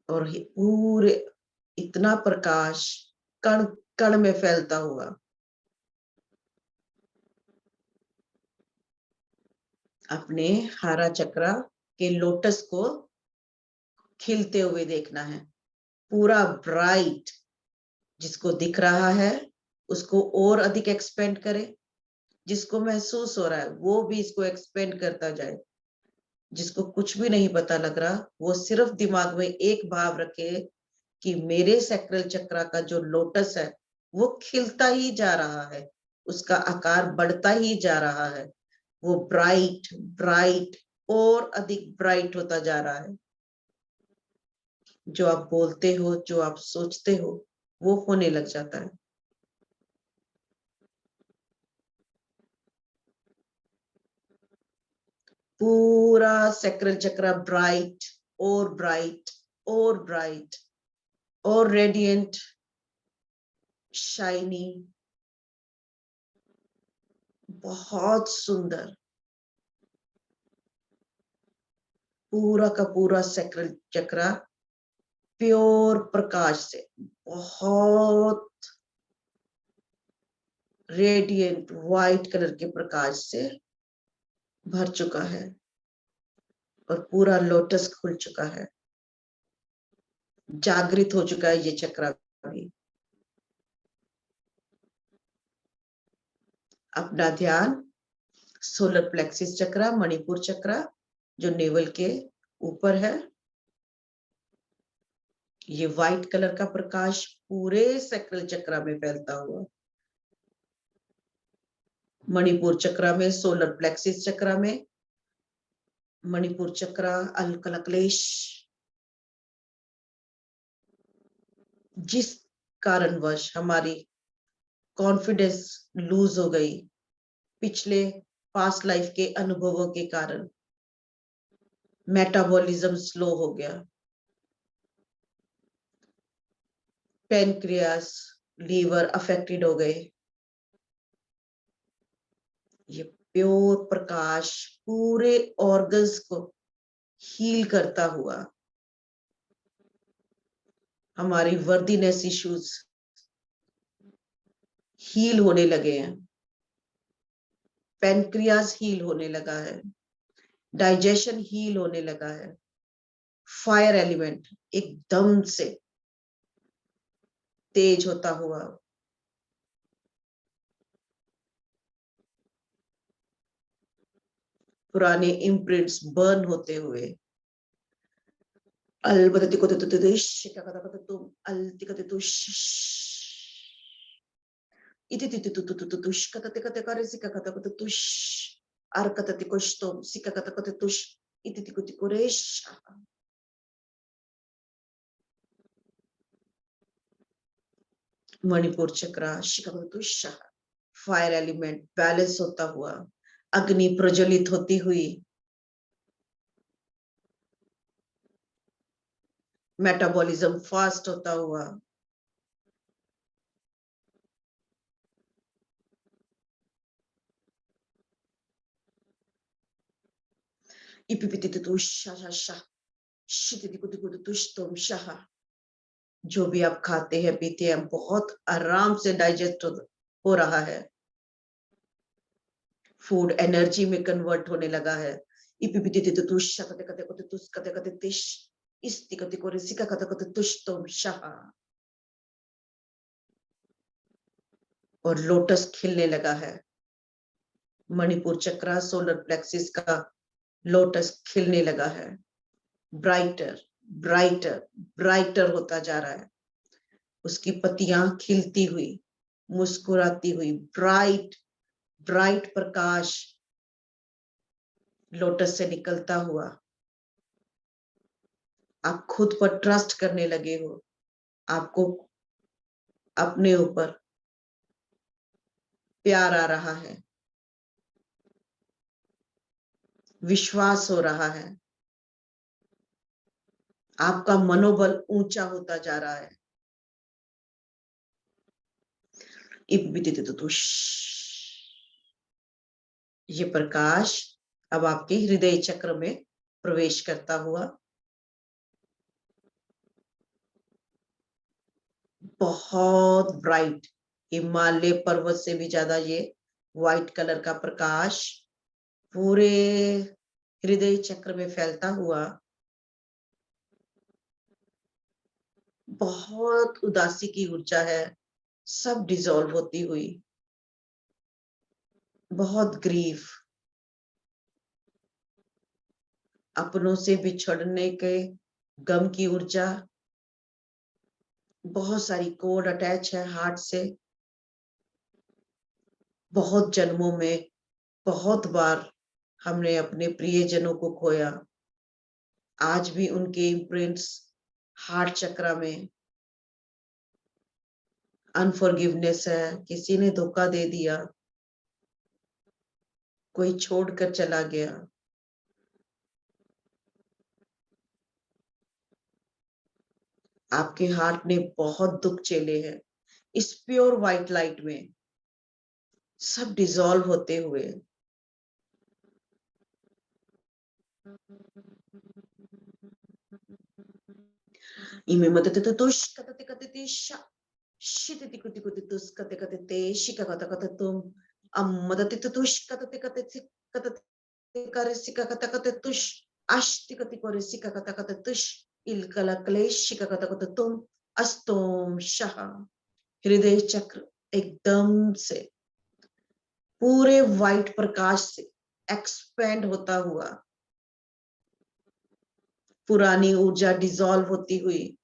और पूरे इतना प्रकाश कण कण में फैलता हुआ। अपने हरा चक्र के लोटस को खिलते हुए देखना है, पूरा ब्राइट, जिसको दिख रहा है उसको और अधिक एक्सपेंड करे, जिसको महसूस हो रहा है वो भी इसको एक्सपेंड करता जाए, जिसको कुछ भी नहीं पता लग रहा वो सिर्फ दिमाग में एक भाव रखे कि मेरे सैक्रल चक्र का जो लोटस है वो खिलता ही जा रहा है, उसका आकार बढ़ता ही जा रहा है, वो ब्राइट ब्राइट और अधिक ब्राइट होता जा रहा है। जो आप बोलते हो, जो आप सोचते हो, वो होने लग जाता है। पूरा सैक्रल चक्र ब्राइट और ब्राइट और ब्राइट और रेडिएंट शाइनी, बहुत सुंदर, पूरा का पूरा सैक्रल चक्रा प्योर प्रकाश से, बहुत रेडिएंट व्हाइट कलर के प्रकाश से भर चुका है और पूरा लोटस खुल चुका है, जागृत हो चुका है ये चक्रा भी। अपना ध्यान सोलर प्लेक्सिस चक्रा, मणिपुर चक्रा जो नेवल के ऊपर है, ये व्हाइट कलर का प्रकाश पूरे सैक्रल चक्रा में फैलता हुआ, मणिपुर चक्रा में, सोलर प्लेक्सिस चक्रा में, मणिपुर चक्रा अलकलकलेश, जिस कारणवश हमारी कॉन्फिडेंस लूज हो गई पिछले पास्ट लाइफ के अनुभवों के कारण, मेटाबॉलिज्म स्लो हो गया, पेनक्रियास, लीवर अफेक्टेड हो गए, ये प्योर प्रकाश पूरे ऑर्गन्स को हील करता हुआ हमारी वर्दीनेस इश्यूज हील होने लगे हैं, पेनक्रियास हील होने लगा है, डाइजेशन हील होने लगा है, फायर एलिमेंट एकदम से तेज होता हुआ, पुराने इम्प्रिंट्स बर्न होते हुए, अलबदती को तुम अलतिकते तुश इति तिति तुतु तुश कतते कते करे सिका कते कते तुश arkatati koshtom sikakata kote tush ititi kuti koresh। मणिपुर चक्रा शिकागोतुश, फायर एलिमेंट बैलेंस होता हुआ, अग्नि प्रज्वलित होती हुई, मेटाबॉलिज्म फास्ट होता हुआ, जो भी आप खाते हैं पीते हैं बहुत आराम से डाइजेस्ट हो रहा है, फूड एनर्जी में कन्वर्ट होने लगा है, और लोटस खिलने लगा है, मणिपुर चक्रा सोलर प्लेक्सिस का लोटस खिलने लगा है, ब्राइटर ब्राइटर ब्राइटर होता जा रहा है, उसकी पत्तियां खिलती हुई, मुस्कुराती हुई, ब्राइट ब्राइट प्रकाश लोटस से निकलता हुआ, आप खुद पर ट्रस्ट करने लगे हो, आपको अपने ऊपर प्यार आ रहा है, विश्वास हो रहा है, आपका मनोबल ऊंचा होता जा रहा है। ये प्रकाश अब आपके हृदय चक्र में प्रवेश करता हुआ बहुत ब्राइट, हिमालय पर्वत से भी ज्यादा ये व्हाइट कलर का प्रकाश पूरे हृदय चक्र में फैलता हुआ, बहुत उदासी की ऊर्जा है सब डिसॉल्व होती हुई, बहुत ग्रीफ, अपनों से बिछड़ने के गम की ऊर्जा, बहुत सारी कोड अटैच है हार्ट से, बहुत जन्मों में बहुत बार हमने अपने प्रियजनों को खोया, आज भी उनके इम्प्रिंट्स हार्ट चक्रा में, अनफॉरगिवनेस है, किसी ने धोखा दे दिया, कोई छोड़कर चला गया, आपके हार्ट ने बहुत दुख झेले हैं, इस प्योर व्हाइट लाइट में सब डिसॉल्व होते हुए इमे मदते तुष कतते कतते शा शितति कुति कुति तुस कते कते शिका कत कत तुम मदते तुष कतते करे सिका कत कते तुष अष्टि कति करे सिका कत कते तुष इलकला क्लेश शिका कत कत तुम अस्तोम शाह। हृदय चक्र एकदम से पूरे व्हाइट प्रकाश से एक्सपेंड होता हुआ, पुरानी ऊर्जा डिसॉल्व होती हुई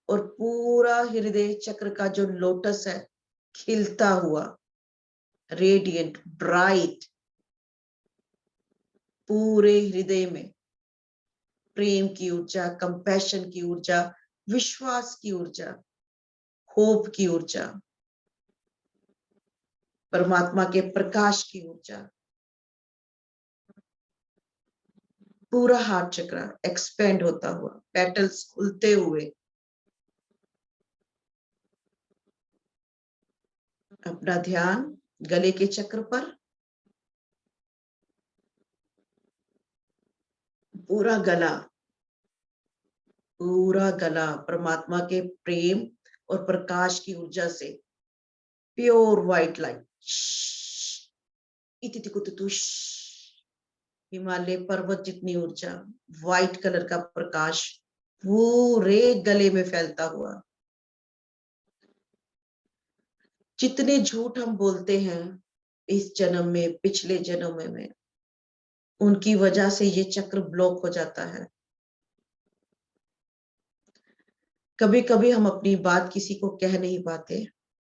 और पूरा हृदय चक्र का जो लोटस है खिलता हुआ, रेडिएंट ब्राइट, पूरे हृदय में प्रेम की ऊर्जा, कंपैशन की ऊर्जा, विश्वास की ऊर्जा, होप की ऊर्जा, परमात्मा के प्रकाश की ऊर्जा, पूरा हार्ट चक्र एक्सपेंड होता हुआ, पेटल्स खुलते हुए अपना ध्यान गले के चक्र पर, पूरा गला परमात्मा के प्रेम और प्रकाश की ऊर्जा से प्योर व्हाइट लाइट, हिमालय पर्वत जितनी ऊर्जा, व्हाइट कलर का प्रकाश पूरे गले में फैलता हुआ। जितने झूठ हम बोलते हैं इस जन्म में, पिछले जन्म में, उनकी वजह से ये चक्र ब्लॉक हो जाता है। कभी कभी हम अपनी बात किसी को कह नहीं पाते,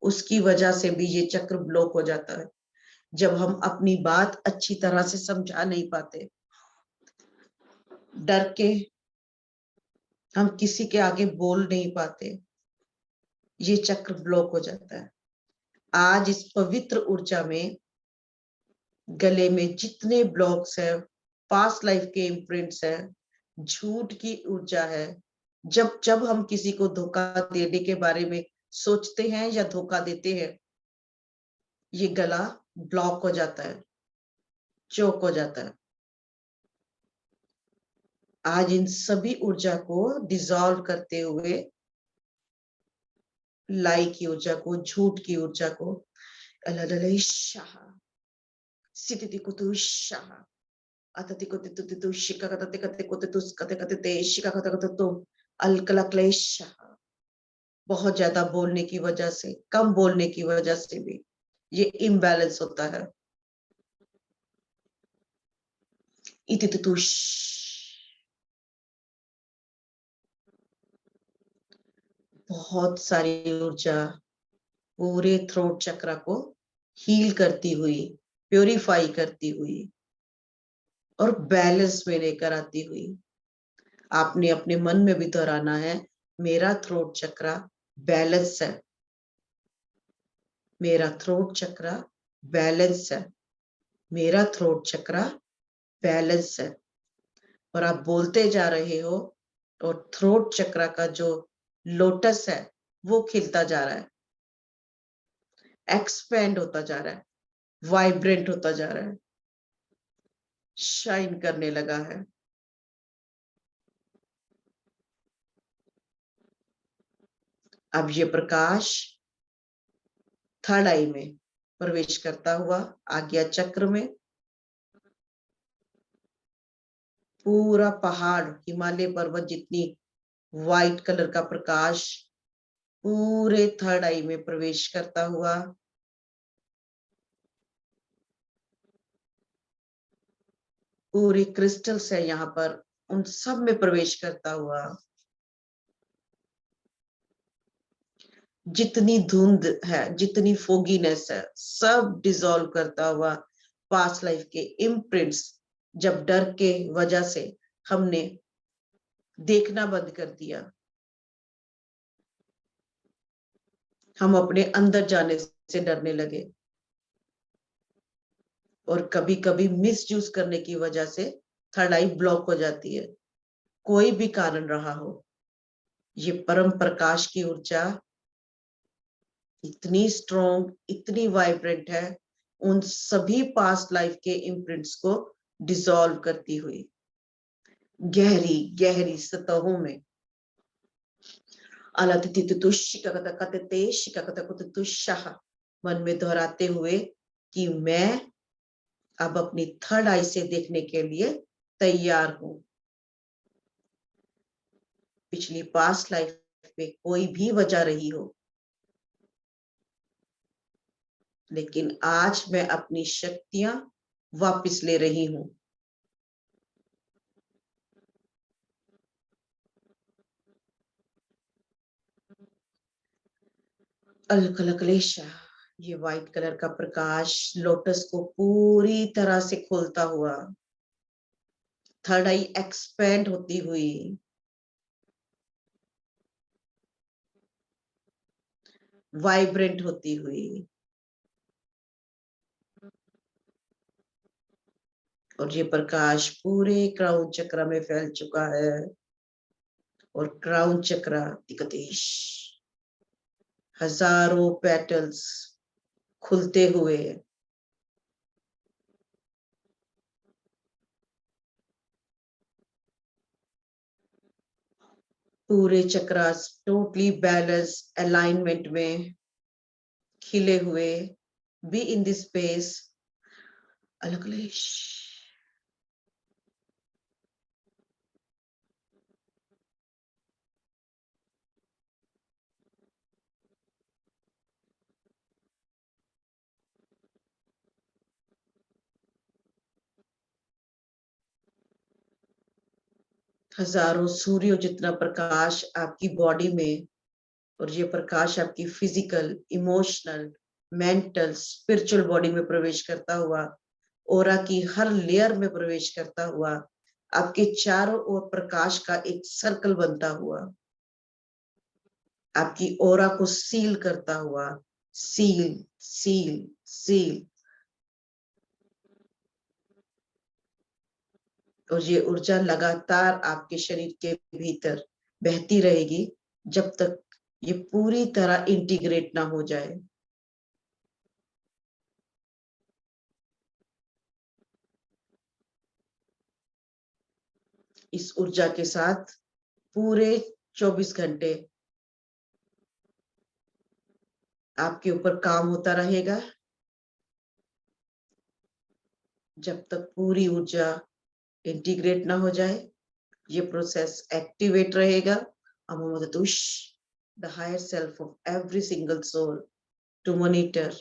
उसकी वजह से भी ये चक्र ब्लॉक हो जाता है। जब हम अपनी बात अच्छी तरह से समझा नहीं पाते, डर के हम किसी के आगे बोल नहीं पाते, ये चक्र ब्लॉक हो जाता है। आज इस पवित्र ऊर्जा में गले में जितने ब्लॉक्स है, पास्ट लाइफ के इम्प्रिंट्स है, झूठ की ऊर्जा है, जब जब हम किसी को धोखा देने के बारे में सोचते हैं या धोखा देते हैं, ये गला ब्लॉक हो जाता है, चोक हो जाता है। आज इन सभी ऊर्जा को डिसॉल्व करते हुए, लाई की ऊर्जा को, झूठ की ऊर्जा को, शाह सिति कुतु शाह अतति कुति तुति तु शिका कतते कते कुते तुस कते कते ते शिका कते कते तुम अलकला क्लेश शाह। बहुत ज्यादा बोलने की वजह से, कम बोलने की वजह से भी ये इम्बैलेंस होता है। इति तुष बहुत सारी ऊर्जा पूरे थ्रोट चक्र को हील करती हुई, प्योरीफाई करती हुई और बैलेंस में लेकर आती हुई। आपने अपने मन में भी दोहराना है, मेरा थ्रोट चक्र बैलेंस है, मेरा थ्रोट चक्र बैलेंस है, मेरा थ्रोट चक्र बैलेंस है। और आप बोलते जा रहे हो और थ्रोट चक्र का जो लोटस है वो खिलता जा रहा है, एक्सपेंड होता जा रहा है, वाइब्रेंट होता जा रहा है, शाइन करने लगा है। अब ये प्रकाश थर्ड आई में प्रवेश करता हुआ आज्ञा चक्र में, पूरा पहाड़, हिमालय पर्वत जितनी व्हाइट कलर का प्रकाश पूरे थर्ड आई में प्रवेश करता हुआ पूरे क्रिस्टल्स है यहाँ पर, उन सब में प्रवेश करता हुआ जितनी धुंध है, जितनी फोगीनेस है, सब डिसॉल्व करता हुआ पास्ट लाइफ के इम्प्रिंट्स, जब डर के वजह से हमने देखना बंद कर दिया, हम अपने अंदर जाने से डरने लगे और कभी कभी मिसयूज करने की वजह से थर्ड आई ब्लॉक हो जाती है। कोई भी कारण रहा हो, ये परम प्रकाश की ऊर्जा इतनी स्ट्रॉन्ग, इतनी वाइब्रेंट है, उन सभी पास्ट लाइफ के इम्प्रिंट्स को डिसॉल्व करती हुई गहरी गहरी सतहों में मन में दोहराते हुए कि मैं अब अपनी थर्ड आई से देखने के लिए तैयार हूं। पिछली पास्ट लाइफ में कोई भी वजह रही हो, लेकिन आज मैं अपनी शक्तियां वापस ले रही हूं। अलकलकलेशा, ये व्हाइट कलर का प्रकाश लोटस को पूरी तरह से खोलता हुआ, थर्ड आई एक्सपेंड होती हुई, वाइब्रेंट होती हुई, और ये प्रकाश पूरे क्राउन चक्र में फैल चुका है। और क्राउन चक्र दिकदेश हजारों पेटल्स खुलते हुए पूरे चक्रास टोटली बैलेंस अलाइनमेंट में खिले हुए, बी इन दिस स्पेस। अलकलेश, 1000 सूर्यों जितना प्रकाश आपकी बॉडी में, और ये प्रकाश आपकी physical, emotional, mental, spiritual body में प्रवेश करता हुआ, ओरा की हर लेयर में प्रवेश करता हुआ, आपके चारों ओर प्रकाश का एक सर्कल बनता हुआ, आपकी ओरा को सील करता हुआ, सील सील सील। और ये ऊर्जा लगातार आपके शरीर के भीतर बहती रहेगी जब तक ये पूरी तरह इंटीग्रेट ना हो जाए। इस ऊर्जा के साथ पूरे 24 घंटे आपके ऊपर काम होता रहेगा, जब तक पूरी ऊर्जा इंटीग्रेट ना हो जाए। ये प्रोसेस एक्टिवेट रहेगा। अमोमदतुश, the higher self of every single soul to monitor.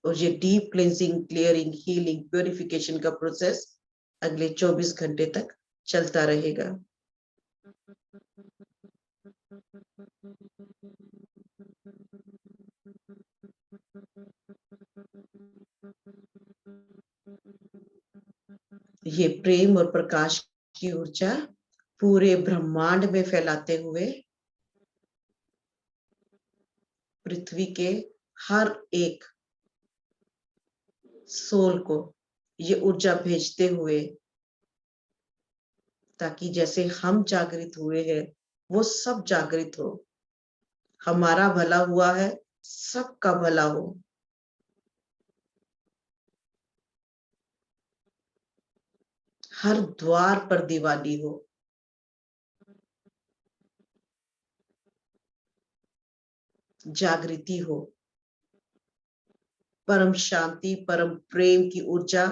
और ये deep cleansing, clearing, healing, purification का प्रोसेस अगले 24 घंटे तक चलता रहेगा। ये प्रेम और प्रकाश की ऊर्जा पूरे ब्रह्मांड में फैलाते हुए पृथ्वी के हर एक सोल को ये ऊर्जा भेजते हुए, ताकि जैसे हम जागृत हुए हैं वो सब जागृत हो। हमारा भला हुआ है, सबका भला हो। हर द्वार पर दिवाली हो। जागृति हो। परम शांति, परम प्रेम की ऊर्जा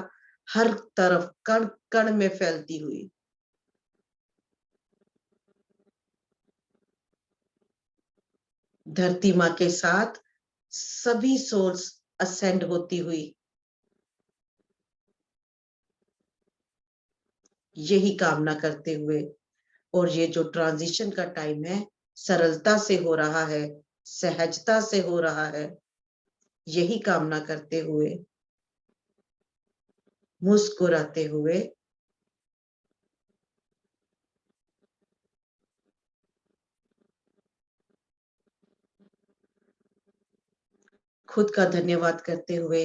हर तरफ कण कण में फैलती हुई धरती माँ के साथ सभी सोल्स असेंड होती हुई, यही कामना करते हुए। और ये जो ट्रांजिशन का टाइम है, सरलता से हो रहा है, सहजता से हो रहा है, यही कामना करते हुए, मुस्कुराते हुए, खुद का धन्यवाद करते हुए,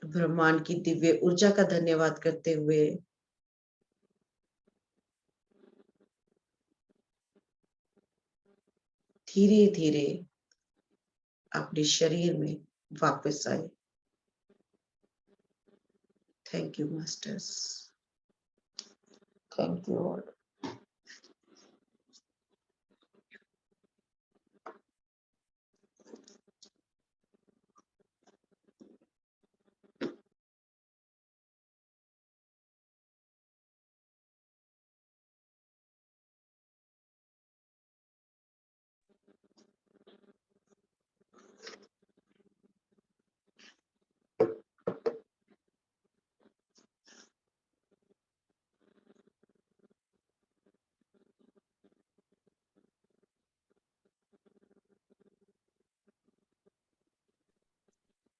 ब्रह्मांड की दिव्य ऊर्जा का धन्यवाद करते हुए धीरे धीरे अपने शरीर में वापस आए। Thank you masters, thank you all.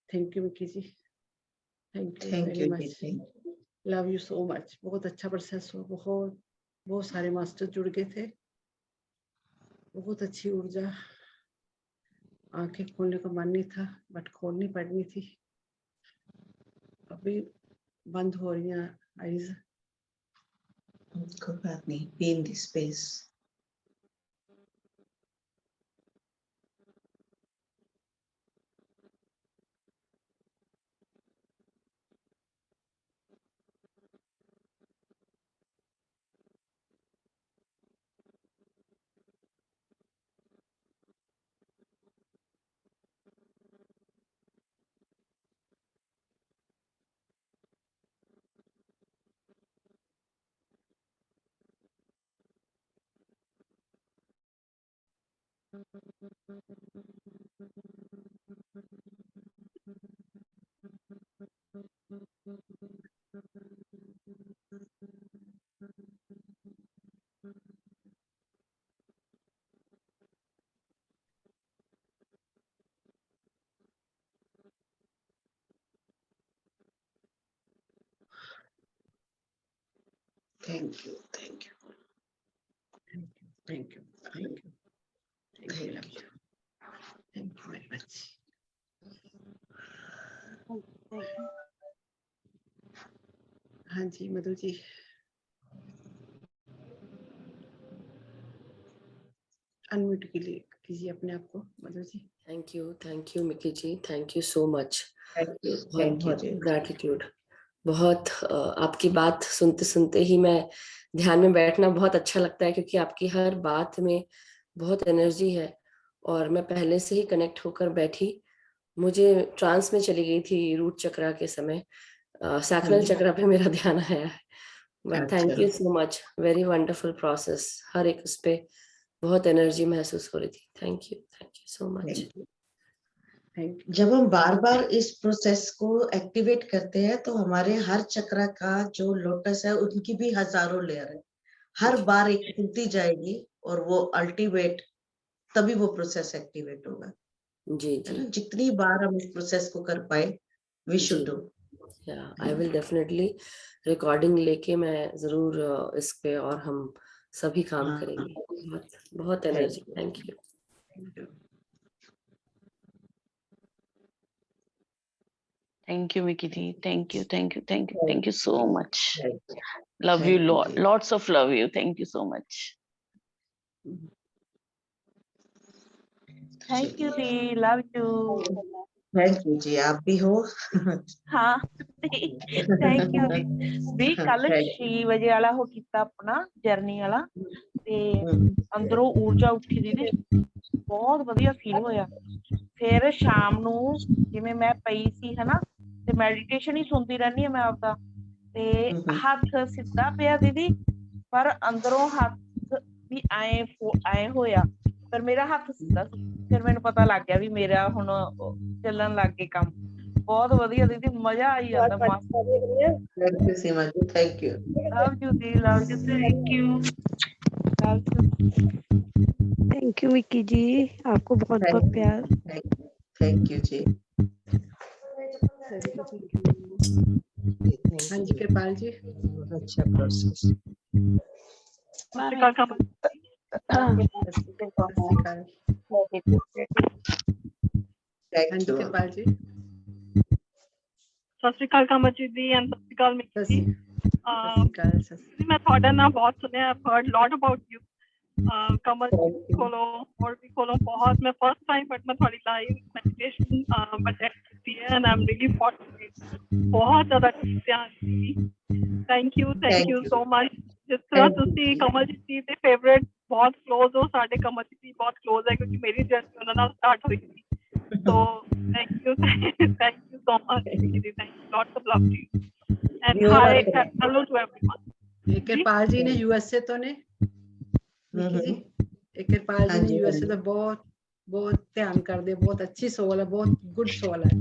Thank you Mickey ji, thank you thank very you much, जी। Love you so much. बहुत अच्छा प्रोसेस हुआ, बहुत सारे मास्टर जुड़ गए थे, बहुत अच्छी ऊर्जा। आंखें खोलने का मन नहीं था बट खोलनी पड़नी थी, अभी बंद हो रही हैं आईज। कोई बात नहीं, be in this space. Thank you, thank you, thank you, thank you, thank you, love you, thank you very much. हाँ जी मधु जी, अनम्यूट के लिए कीजिए अपने आप को Madhu ji. Thank you Mickey ji, thank you so much, thank you. Gratitude. बहुत आपकी बात सुनते सुनते ही मैं ध्यान में बैठना बहुत अच्छा लगता है, क्योंकि आपकी हर बात में बहुत एनर्जी है और मैं पहले से ही कनेक्ट होकर बैठी। मुझे ट्रांस में चली गई थी रूट चक्रा के समय, सैक्रल चक्रा पे मेरा ध्यान आया है। But thank you so much, very wonderful process. हर एक उस पे बहुत एनर्जी महसूस हो रही थी। Thank you so much. जब हम बार बार इस प्रोसेस को एक्टिवेट करते हैं तो हमारे हर चक्र का जो लोटस है उनकी भी हजारों लेयर है, हर बार एक खुलती जाएगी और वो अल्टीमेट तभी वो प्रोसेस एक्टिवेट होगा। जी है ना, जी, जितनी बार हम इस प्रोसेस को कर पाए we should do. I will definitely recording लेके मैं जरूर इस पे और हम सभी काम करेंगे। बहुत बहुत energy. Thank you. Thank you, Vicky ji. Thank you, thank you, thank you, thank you so much. Love you, lots of love you. Thank you so much. Thank you, ji. Love you. Thank you ji, आप भी हो। हाँ, thank you जी। भी कल 6 ਵਜੇ ਵਾਲਾ ਹੋ ਕੀਤਾ ਆਪਣਾ ਜਰਨੀ ਵਾਲਾ ਤੇ ਅੰਦਰੋਂ ਊਰਜਾ ਉੱਠੀ ਦੀਦੀ, ਬਹੁਤ ਵਧੀਆ ਫੀਲ ਹੋਇਆ। ਫਿਰ ਸ਼ਾਮ ਨੂੰ ਜਿਵੇਂ ਮੈਂ ਪਈ ਸੀ ਹਨਾ, ਤੇ ਮੈਡੀਟੇਸ਼ਨ ਹੀ ਸੁਣਦੀ ਰਹਿੰਦੀ ਹਾਂ ਮੈਂ ਆਪਦਾ, ਤੇ ਹੱਥ ਸਿੱਧਾ ਪਿਆ ਦੀਦੀ, ਪਰ ਅੰਦਰੋਂ ਹੱਥ ਵੀ ਐ ਹੋਇਆ, ਪਰ ਮੇਰਾ ਹੱਥ ਸਿੱਧਾ ਸੀ। ਫਿਰ ਮੈਨੂੰ ਪਤਾ ਲੱਗ ਗਿਆ ਵੀ ਮੇਰਾ ਹੁਣ ਚੱਲਣ ਲੱਗ ਗਏ ਕੰਮ। ਬਹੁਤ ਵਧੀਆ ਦੀਦੀ, ਮਜ਼ਾ ਆਈ ਜਾਂਦਾ। Thank you Seema ji, thank you. Love you दी, love you, thank you, love you. Thank you Vicky ji, आपको बहुत बहुत प्यार। Thank you ji. हाँ जी कृपाल जी, अच्छा प्रोसेस। हाँ जी कृपाल जी। ਸਤਿ ਸ਼੍ਰੀ ਅਕਾਲ ਕਮਲਜੀਤ ਜੀ ਐਂਡ ਸਤਿ ਸ਼੍ਰੀ ਅਕਾਲ ਮਿੱਕੀ ਜੀ ਮੈਂ ਤੁਹਾਡਾ ਨਾਮ ਬਹੁਤ ਸੁਣਿਆ I've heard lot about you Kamaljit ਕੋਲੋਂ ਹੋਰ ਵੀ ਕੋਲੋਂ ਬਹੁਤ ਮੈਂ ਫਸਟ ਟਾਈਮ ਬਟ ਮੈਂ ਤੁਹਾਡੀ ਲਾਈਵ ਮੈਡੀਟੇਸ਼ਨ ਅਟੈਂਡ ਕੀਤੀ ਹੈ ਐਂਡ ਆਮ ਰੀਲੀ ਫੋਰਚੂਨੇਟ ਬਹੁਤ ਜ਼ਿਆਦਾ ਧਿਆਨ ਸੀ ਥੈਂਕ ਯੂ ਸੋ ਮਚ ਜਿਸ ਤਰ੍ਹਾਂ ਤੁਸੀਂ ਕਮਲਜੀਤ ਜੀ ਦੇ ਫੇਵਰੇਟ ਬਹੁਤ ਕਲੋਜ਼ ਹੋ ਸਾਡੇ ਕਮਲਜੀਤ ਜੀ ਬਹੁਤ ਕਲੋਜ਼ ਹੈ ਕਿਉਂਕਿ ਮੇਰੀ ਜਰਨੀ ਉਹਨਾਂ ਨਾਲ ਸਟਾਰਟ ਹੋਈ ਸੀ so thank you so much thank you lots of love to you and hi hello to everyone Kirpal जी ने यूएसए तो ने जी किरपाल जी ने यूएसए तो बहुत बहुत ध्यान कर दे बहुत अच्छी सोल है बहुत गुड सोल है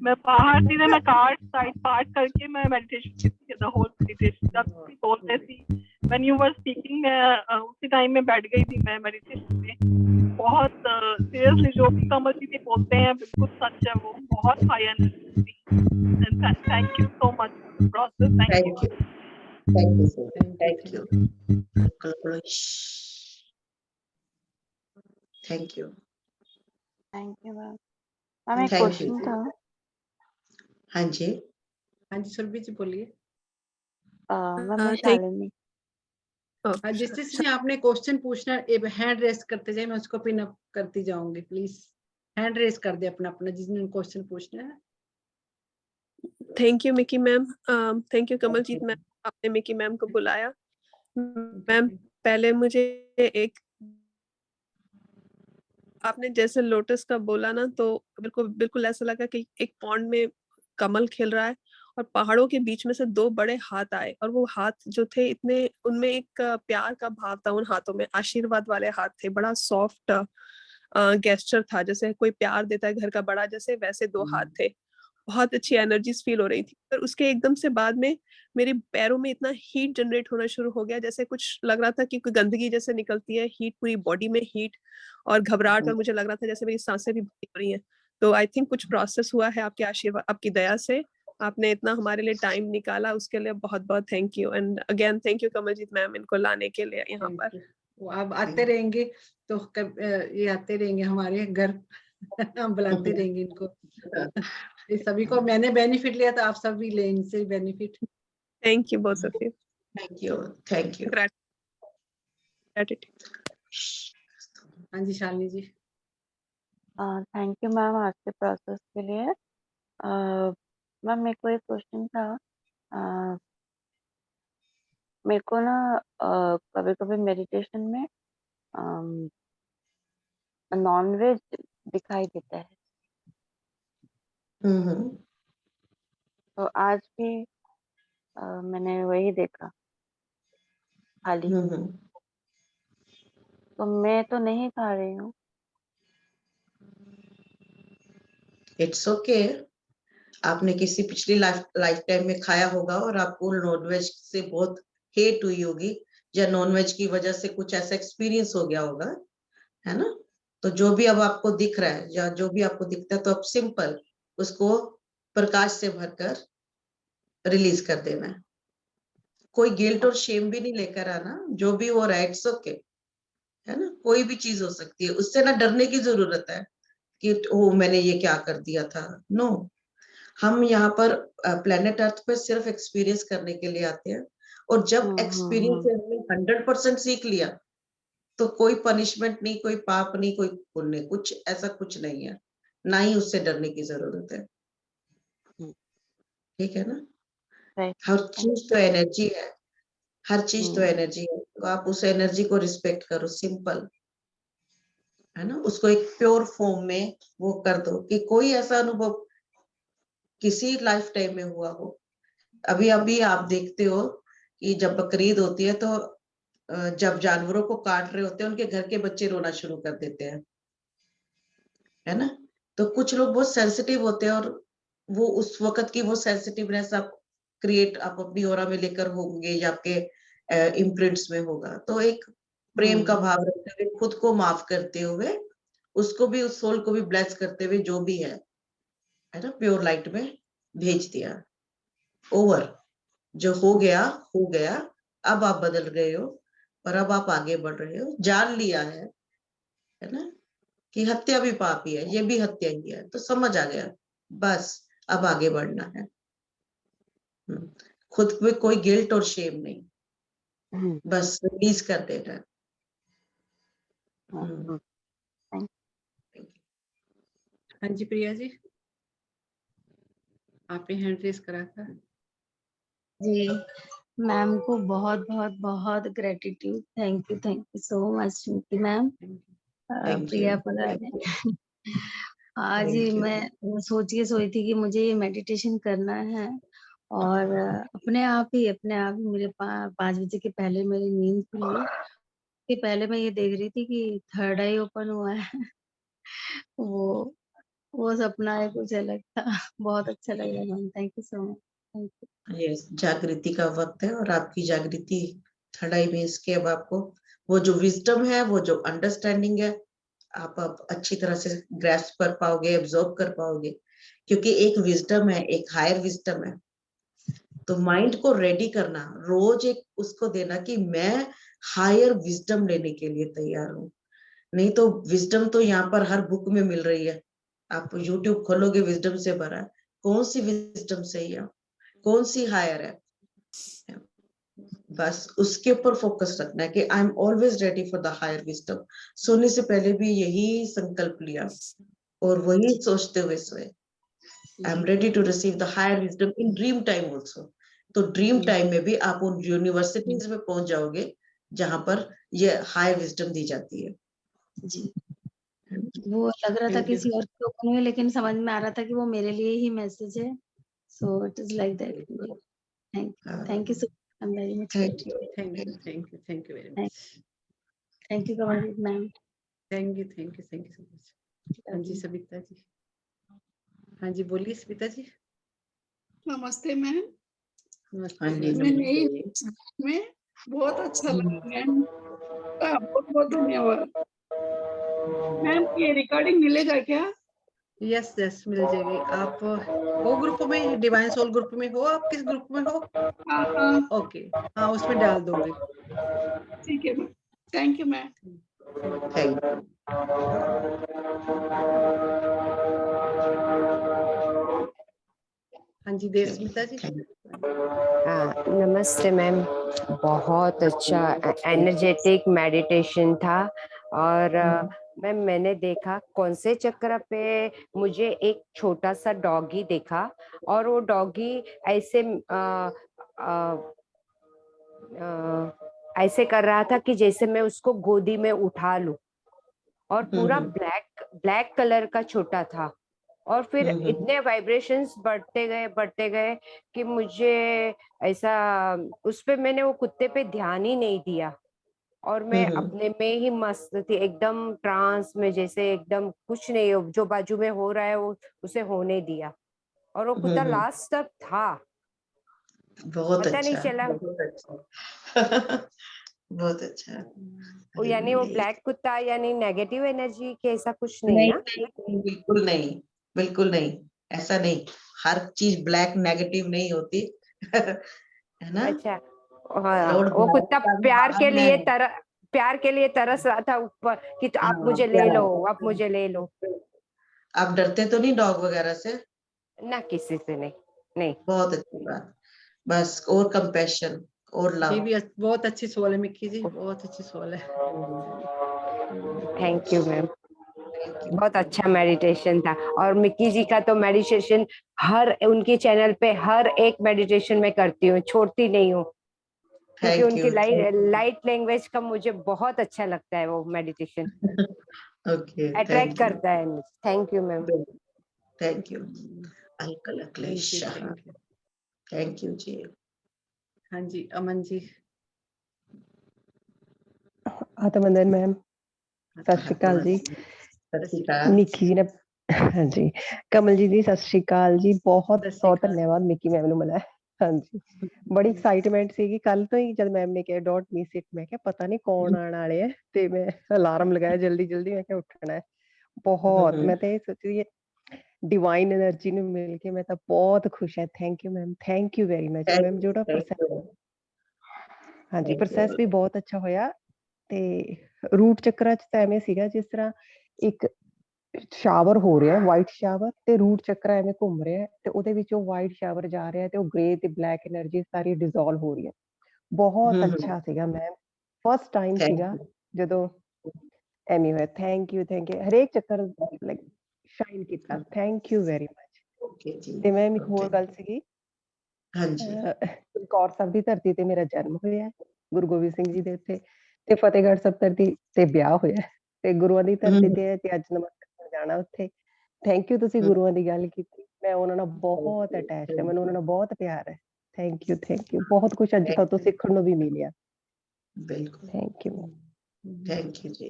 मैं बाहर थी मैं कार्ड साइड पार्ट करके मैं मेडिटेशन की थी द होल मेडिटेशन जब बोलते थी व्हेन यू वर स्पीकिंग मैं उसी टाइम में बैठ गई थी मैं मेडिटेशन में बहुत सीरियसली जो भी कमल जी ने बोलते हैं बिल्कुल सच है वो बहुत high energy thank you so much process thank you ma'am एक क्वेश्चन था हाँ जी सुरभि जी बोलिए मैं शालिनी जिस जिसने आपने क्वेश्चन पूछना हैंड रेस करते जाए मैं उसको पिन अप करती जाऊंगी प्लीज हैंड रेस कर दे अपना अपना जिसने क्वेश्चन पूछना है thank you Mikki ma'am thank you Kamaljeet ma'am आपने मिकी मैम को बुलाया मैम पहले मुझे एक आपने जैसे लोटस का बोला ना तो बिल्कुल ऐसा लगा कि एक पॉन्ड में कमल खिल रहा है और पहाड़ों के बीच में से दो बड़े हाथ आए और वो हाथ जो थे इतने उनमें एक प्यार का भाव था उन हाथों में आशीर्वाद वाले हाथ थे बड़ा सॉफ्ट गेस्चर था जैसे कोई प्यार देता है घर का बड़ा जैसे वैसे दो हाथ थे बहुत अच्छी एनर्जीज फील हो रही थी पर उसके एकदम से बाद में मेरे पैरों में इतना हीट जनरेट होना शुरू हो गया जैसे कुछ लग रहा था कि कोई गंदगी जैसे निकलती है हीट पूरी बॉडी में हीट और घबराहट और मुझे लग रहा था जैसे मेरी सांसें भी भरी हो रही हैं तो आई थिंक कुछ प्रोसेस हुआ है आपके आशीर्वाद आपकी दया से आपने इतना हमारे लिए टाइम निकाला उसके लिए बहुत बहुत thank you and again thank you Kamaljeet ma'am इनको लाने के लिए यहाँ पर वो आप आते रहेंगे तो ये आते रहेंगे हमारे घर हम बुलाते रहेंगे इनको इस सभी को मैंने बेनिफिट लिया तो आप सब भी ले इनसे benefit thank you both of you thank you gratitude हाँ जी शालिनी जी थैंक यू मैम आज के प्रोसेस के लिए मैम मेरे को एक क्वेश्चन था मेरे को ना कभी कभी मेडिटेशन में नॉन वेज दिखाई देता है तो आज भी मैंने वही देखा खाली तो मैं तो नहीं खा रही हूँ इट्स ओके आपने किसी पिछली लाइफ टाइम में खाया होगा और आपको नॉनवेज से बहुत हेट हुई होगी या नॉनवेज की वजह से कुछ ऐसा एक्सपीरियंस हो गया होगा है ना तो जो भी अब आपको दिख रहा है या जो भी आपको दिखता है तो अब सिंपल उसको प्रकाश से भरकर रिलीज कर देना है कोई गिल्ट और शेम भी नहीं लेकर आना जो भी हो रहा है इट्स ओके है ना कोई भी चीज हो सकती है उससे ना डरने की जरूरत है कि ओ मैंने ये क्या कर दिया था नो हम यहाँ पर प्लेनेट अर्थ पे सिर्फ एक्सपीरियंस करने के लिए आते हैं और जब एक्सपीरियंस से हमने 100% सीख लिया तो कोई पनिशमेंट नहीं कोई पाप नहीं कोई पुण्य कुछ ऐसा कुछ नहीं है ना ही उससे डरने की जरूरत है ठीक है ना हर चीज तो एनर्जी है हर चीज तो एनर्जी है तो आप उस एनर्जी को रिस्पेक्ट करो सिंपल है ना उसको एक प्योर फॉर्म में वो कर दो कि कोई ऐसा अनुभव किसी लाइफ टाइम में हुआ हो अभी अभी आप देखते हो कि जब बकरीद होती है तो जब जानवरों को काट रहे होते हैं उनके घर के बच्चे रोना शुरू कर देते हैं है ना तो कुछ लोग बहुत सेंसिटिव होते हैं और वो उस वक्त की वो सेंसिटिवनेस आप क्रिएट आप अपनी ऑरा में लेकर होंगे या आपके इम्प्रिंट्स में होगा तो एक प्रेम का भाव रखते हुए खुद को माफ करते हुए उसको भी उस सोल को भी ब्लेस करते हुए जो भी है ना प्योर लाइट में भेज दिया ओवर जो हो गया अब आप बदल गए हो और अब आप आगे बढ़ रहे हो जान लिया है ना कि हत्या भी पाप ही है ये भी हत्या ही है तो समझ आ गया बस अब आगे बढ़ना है। खुद में कोई गिल्ट और शेम नहीं, बस रिलीज कर देना है। हाँ जी प्रिया जी, आपने हैंड रेस करा था। जी मैम को बहुत बहुत बहुत gratitude, thank you so much ma'am, Priya फलाने। आज ही मैं सोच के सोई थी कि मुझे ये मेडिटेशन करना है, और अपने आप ही मेरे 5 बजे के पहले मेरी नींद खुली। के पहले मैं ये देख रही थी कि थर्ड आई ओपन हुआ है। वो सपना है कुछ अलग था। बहुत अच्छा लग रहा है ma'am, thank you so much, thank you. ये जागृति का वक्त है और आपकी जागृति थर्ड आई में इसके अब आपको वो जो विजडम है, वो जो अंडरस्टैंडिंग है, आप अच्छी तरह से ग्रैस्प कर पाओगे, एब्जॉर्ब कर पाओगे, क्योंकि एक विजडम है, एक हायर विजडम है। तो माइंड को रेडी करना, रोज एक उसको देना कि मैं हायर विजडम लेने के लिए तैयार हूँ। नहीं तो विजडम तो यहाँ पर हर बुक में मिल रही है, आप यूट्यूब खोलोगे विजडम से भरा है। कौन सी विजडम सही है, कौन सी हायर है, बस उसके ऊपर फोकस रखना है कि I am always ready for the higher wisdom. सोने से पहले भी यही संकल्प लिया और वही सोचते हुए सोए, I am ready to receive the higher wisdom in dream time also. तो ड्रीम टाइम में भी आप उन यूनिवर्सिटीज में पहुंच जाओगे जहां पर ये हायर विजडम दी जाती है। जी, वो लग रहा था किसी और के ओपन में, लेकिन समझ में आ रहा था कि वो मेरे लिए ही मैसेज है। So it is like that. Thank you so very much. Thank you very much. Thank you Kamaljeet ma'am. Thank you so much. हाँ जी सविता जी, हाँ जी बोलिए सविता जी। नमस्ते मैम। नमस्ते मैं बहुत अच्छा लगा मैम, बहुत बहुत धन्यवाद मैम। ये रिकॉर्डिंग मिलेगा क्या? यस मिल जाएगी। आप वो ग्रुप में, डिवाइन सोल ग्रुप में हो? आप किस ग्रुप में हो? ओके, हाँ उसमें डाल दूंगी। ठीक है ma'am, thank you ma'am. Thank you. हाँ जी देवस्मिता जी। नमस्ते मैम, बहुत अच्छा एनर्जेटिक मेडिटेशन था। और मैम मैंने देखा कौन से चक्र पे मुझे एक छोटा सा डॉगी देखा, और वो डॉगी ऐसे ऐसे कर रहा था कि जैसे मैं उसको गोदी में उठा लूं, और पूरा ब्लैक कलर का छोटा था। और फिर इतने वाइब्रेशंस बढ़ते गए कि मुझे ऐसा, उस पे मैंने वो कुत्ते पे ध्यान ही नहीं दिया, और मैं अपने में ही मस्त थी, एकदम ट्रांस में, जैसे एकदम कुछ नहीं हो, जो बाजू में हो रहा है वो उसे होने दिया, और वो कुत्ता लास्ट तक था। बहुत पता अच्छा, नहीं चला। बहुत अच्छा। बहुत अच्छा। यानी वो ब्लैक कुत्ता यानी नेगेटिव एनर्जी के ऐसा कुछ नहीं, नहीं, ना? नहीं, बिल्कुल नहीं, बिल्कुल नहीं, ऐसा नहीं। हर चीज ब्लैक नेगेटिव नहीं होती। है ना? अच्छा, हाँ, लॉर्ड वो कुत्ता का भी वाहन है। प्यार के लिए तरस रहा था ऊपर कि तो आप मुझे ले लो, आप मुझे ले लो। आप डरते तो नहीं डॉग वगैरह से? ना, किसी से नहीं। बहुत अच्छी बात। बस और कंपैशन और ये लव। भी बहुत अच्छी सोल है मिक्की जी, बहुत अच्छी सोल है। थैंक यू मैम, बहुत अच्छा मेडिटेशन था। और मिक्की जी का तो मेडिटेशन उनके चैनल पे हर एक मेडिटेशन में करती हूँ, छोड़ती नहीं हूँ, क्योंकि उनकी लाइट लैंग्वेज का मुझे बहुत अच्छा लगता है वो मेडिटेशन। ओके, अट्रैक्ट करता है। Thank you ma'am. Thank you uncle Akhilesh. Thank you ji. हाँ जी अमन जी। आत्मवंदन मैम, सत श्री अकाल जी। मिक्की जी ने, हाँ जी कमल जी सत श्री अकाल जी, बहुत धन्यवाद मिक्की मैम ਨੂੰ ਮਿਲਿਆ। हाँ जी, बड़ी एक्साइटमेंट ਸੀਗੀ ਕੱਲ ਤੋਂ ਹੀ, ਜਦ ਮੈਮ ਨੇ ਕਿਹਾ ਡੋਂਟ ਮਿਸ ਇਟ, ਮੈਂ ਕਿਹਾ ਪਤਾ ਨਹੀਂ ਕੌਣ ਆਣ ਵਾਲੇ ਹੈ, ਤੇ ਮੈਂ ਅਲਾਰਮ ਲਗਾਇਆ ਜਲਦੀ ਮੈਂ ਕਿਹਾ ਉੱਠਣਾ ਹੈ। ਬਹੁਤ ਮੈਂ ਤਾਂ ਇਹ ਸੋਚ ਰਹੀ डिवाइन एनर्जी ਨੂੰ ਮਿਲ ਕੇ ਮੈਂ ਤਾਂ ਬਹੁਤ ਖੁਸ਼ ਹਾਂ। Thank you ma'am, thank you very much ma'am. ਜਿਹੜਾ हाँ जी प्रोसैस भी बहुत अच्छा होया। ਤੇ रूट चक्रा च ਤਾਂ ਐਵੇਂ ਸੀਗਾ ਜਿਸ ਤਰ੍ਹਾਂ ਇੱਕ ਸ਼ਾਵਰ ਹੋ ਰਿਹਾ ਵਾਈਟ ਸ਼ਾਵਰ ਤੇ ਰੂਟ ਚੱਕਰ ਐਵੇਂ ਘੁੰਮ ਰਿਹਾ ਤੇ ਉਹਦੇ ਵਿੱਚੋਂ ਵਾਈਟ ਸ਼ਾਵਰ ਜਾ ਰਿਹਾ ਤੇ ਉਹ ਗ੍ਰੇ ਤੇ ਬਲੈਕ એનર્ਜੀ ਸਾਰੀ ਡਿਸੋਲਵ ਹੋ ਰਹੀ ਹੈ। ਬਹੁਤ ਅੱਛਾ ਸੀਗਾ ਮੈਮ, ਫਸਟ ਟਾਈਮ ਸੀਗਾ ਜਦੋਂ ਐਵੇਂ ਹੋਇਆ। ਥੈਂਕ ਯੂ ਹਰੇਕ ਚੱਕਰ ਲਾਈਕ ਸ਼ਾਈਨ ਕੀਤਾ। Thank you very much. ਤੇ ਮੈਮ ਇੱਕ ਹੋਰ ਗੱਲ ਸੀਗੀ, ਕੌਰ ਸਾਹਿਬ ਦੀ ਧਰਤੀ ਤੇ ਮੇਰਾ ਜਨਮ ਹੋਇਆ, ਗੁਰੂ ਗੋਬਿੰਦ ਸਿੰਘ ਜੀ ਦੇ ਉੱਤੇ, ਤੇ ਫਤਿਹਗੜ੍ਹ ਸਾਹਿਬ ਧਰਤੀ ਤੇ ਵਿਆਹ ਹੋਇਆ, ਤੇ ਗੁਰੂਆਂ ਦੀ ਧਰਤੀ ਤੇ ਤੇ ਅੱਜ ਨਮਸਕਾਰ ਜਾਣਾ ਉੱਥੇ। ਥੈਂਕ ਯੂ, ਤੁਸੀਂ ਗੁਰੂਆਂ ਦੀ ਗੱਲ ਕੀਤੀ। ਮੈਂ ਉਹਨਾਂ ਨਾਲ ਬਹੁਤ ਅਟੈਚ ਹੈ, ਮੈਨੂੰ ਉਹਨਾਂ ਨਾਲ ਬਹੁਤ ਪਿਆਰ ਹੈ। ਥੈਂਕ ਯੂ ਬਹੁਤ ਕੁਝ ਅੱਜ ਤੱਕ ਤੋਂ ਸਿੱਖਣ ਨੂੰ ਵੀ ਮਿਲਿਆ। बिल्कुल, थैंक यू। थैंक यू जी।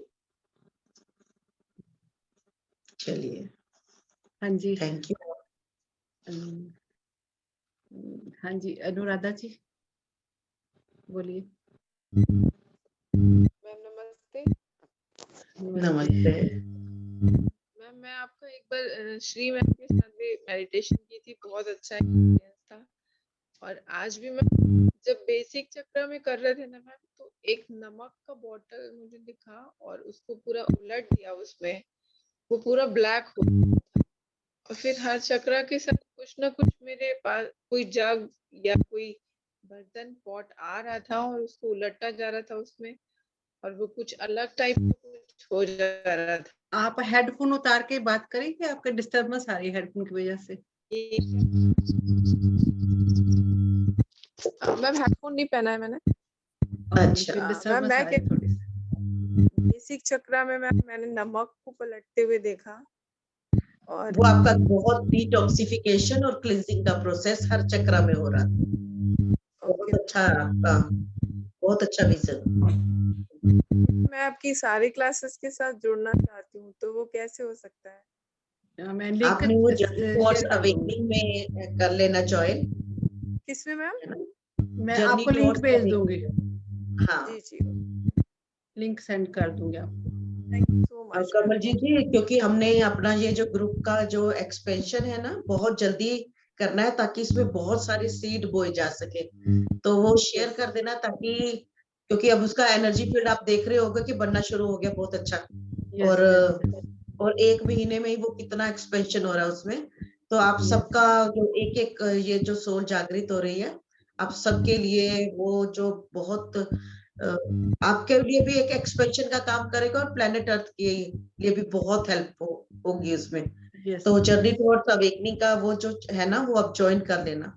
चलिए, हाँ जी, थैंक यू। हाँ जी, अनुराधा जी बोलिए। मैम नमस्ते। नमस्ते मैम मैं आपका एक बार श्री मैम के साथ भी मेडिटेशन की थी, बहुत अच्छा एक्सपीरियंस था। और आज भी मैं जब बेसिक चक्र में कर रहे थे ना मैम, तो एक नमक का बॉटल मुझे दिखा और उसको पूरा उलट दिया, उसमें वो पूरा ब्लैक हो गया था। और फिर हर चक्र के साथ कुछ ना कुछ मेरे पास कोई जग या कोई बर्तन पॉट आ रहा था और उसको उलटता जा रहा था उसमें, और वो कुछ अलग टाइप का कुछ हो जा रहा था। आप हेडफोन उतार के बात करें कि आपका डिस्टर्बेंस आ रही है हेडफोन की वजह से? मैम हेडफोन नहीं पहना है मैंने। अच्छा, मैं बेसिक चक्र में मैंने नमक को पलटते हुए देखा, और वो आपका बहुत डिटॉक्सिफिकेशन और क्लींजिंग का प्रोसेस हर चक्र में हो रहा था। बहुत अच्छा आपका, बहुत अच्छा विजन। मैं आपकी सारी क्लासेस के साथ जुड़ना चाहती हूँ, तो वो कैसे हो सकता है? आपने वो जर्नी टुवर्ड्स अवेकनिंग में कर लेना ज्वाइन। किसमें मैम? मैं आपको लिंक भेज दूंगी। हाँ जी लिंक सेंड कर दूंगी आपको। थैंक यू सो मच कमल जी, क्योंकि हमने अपना ये जो ग्रुप का जो एक्सपेंशन है ना, बहुत जल्दी करना है ताकि इसमें बहुत सारे सीड बोए जा सके। तो वो शेयर कर देना, ताकि क्योंकि अब उसका एनर्जी फील्ड आप देख रहे होगे कि बनना शुरू हो गया बहुत अच्छा। और 1 महीने में ही वो कितना एक्सपेंशन हो रहा है उसमें। तो आप सबका जो एक ये जो सोल जागृत हो रही है, आप सबके लिए वो जो बहुत आपके लिए भी एक एक्सपेंशन का काम करेगा और प्लेनेट अर्थ के लिए भी बहुत हेल्प होगी उसमें। तो जर्नी टुवर्ड्स अवेकनिंग का वो जो है ना, वो आप ज्वाइन कर लेना,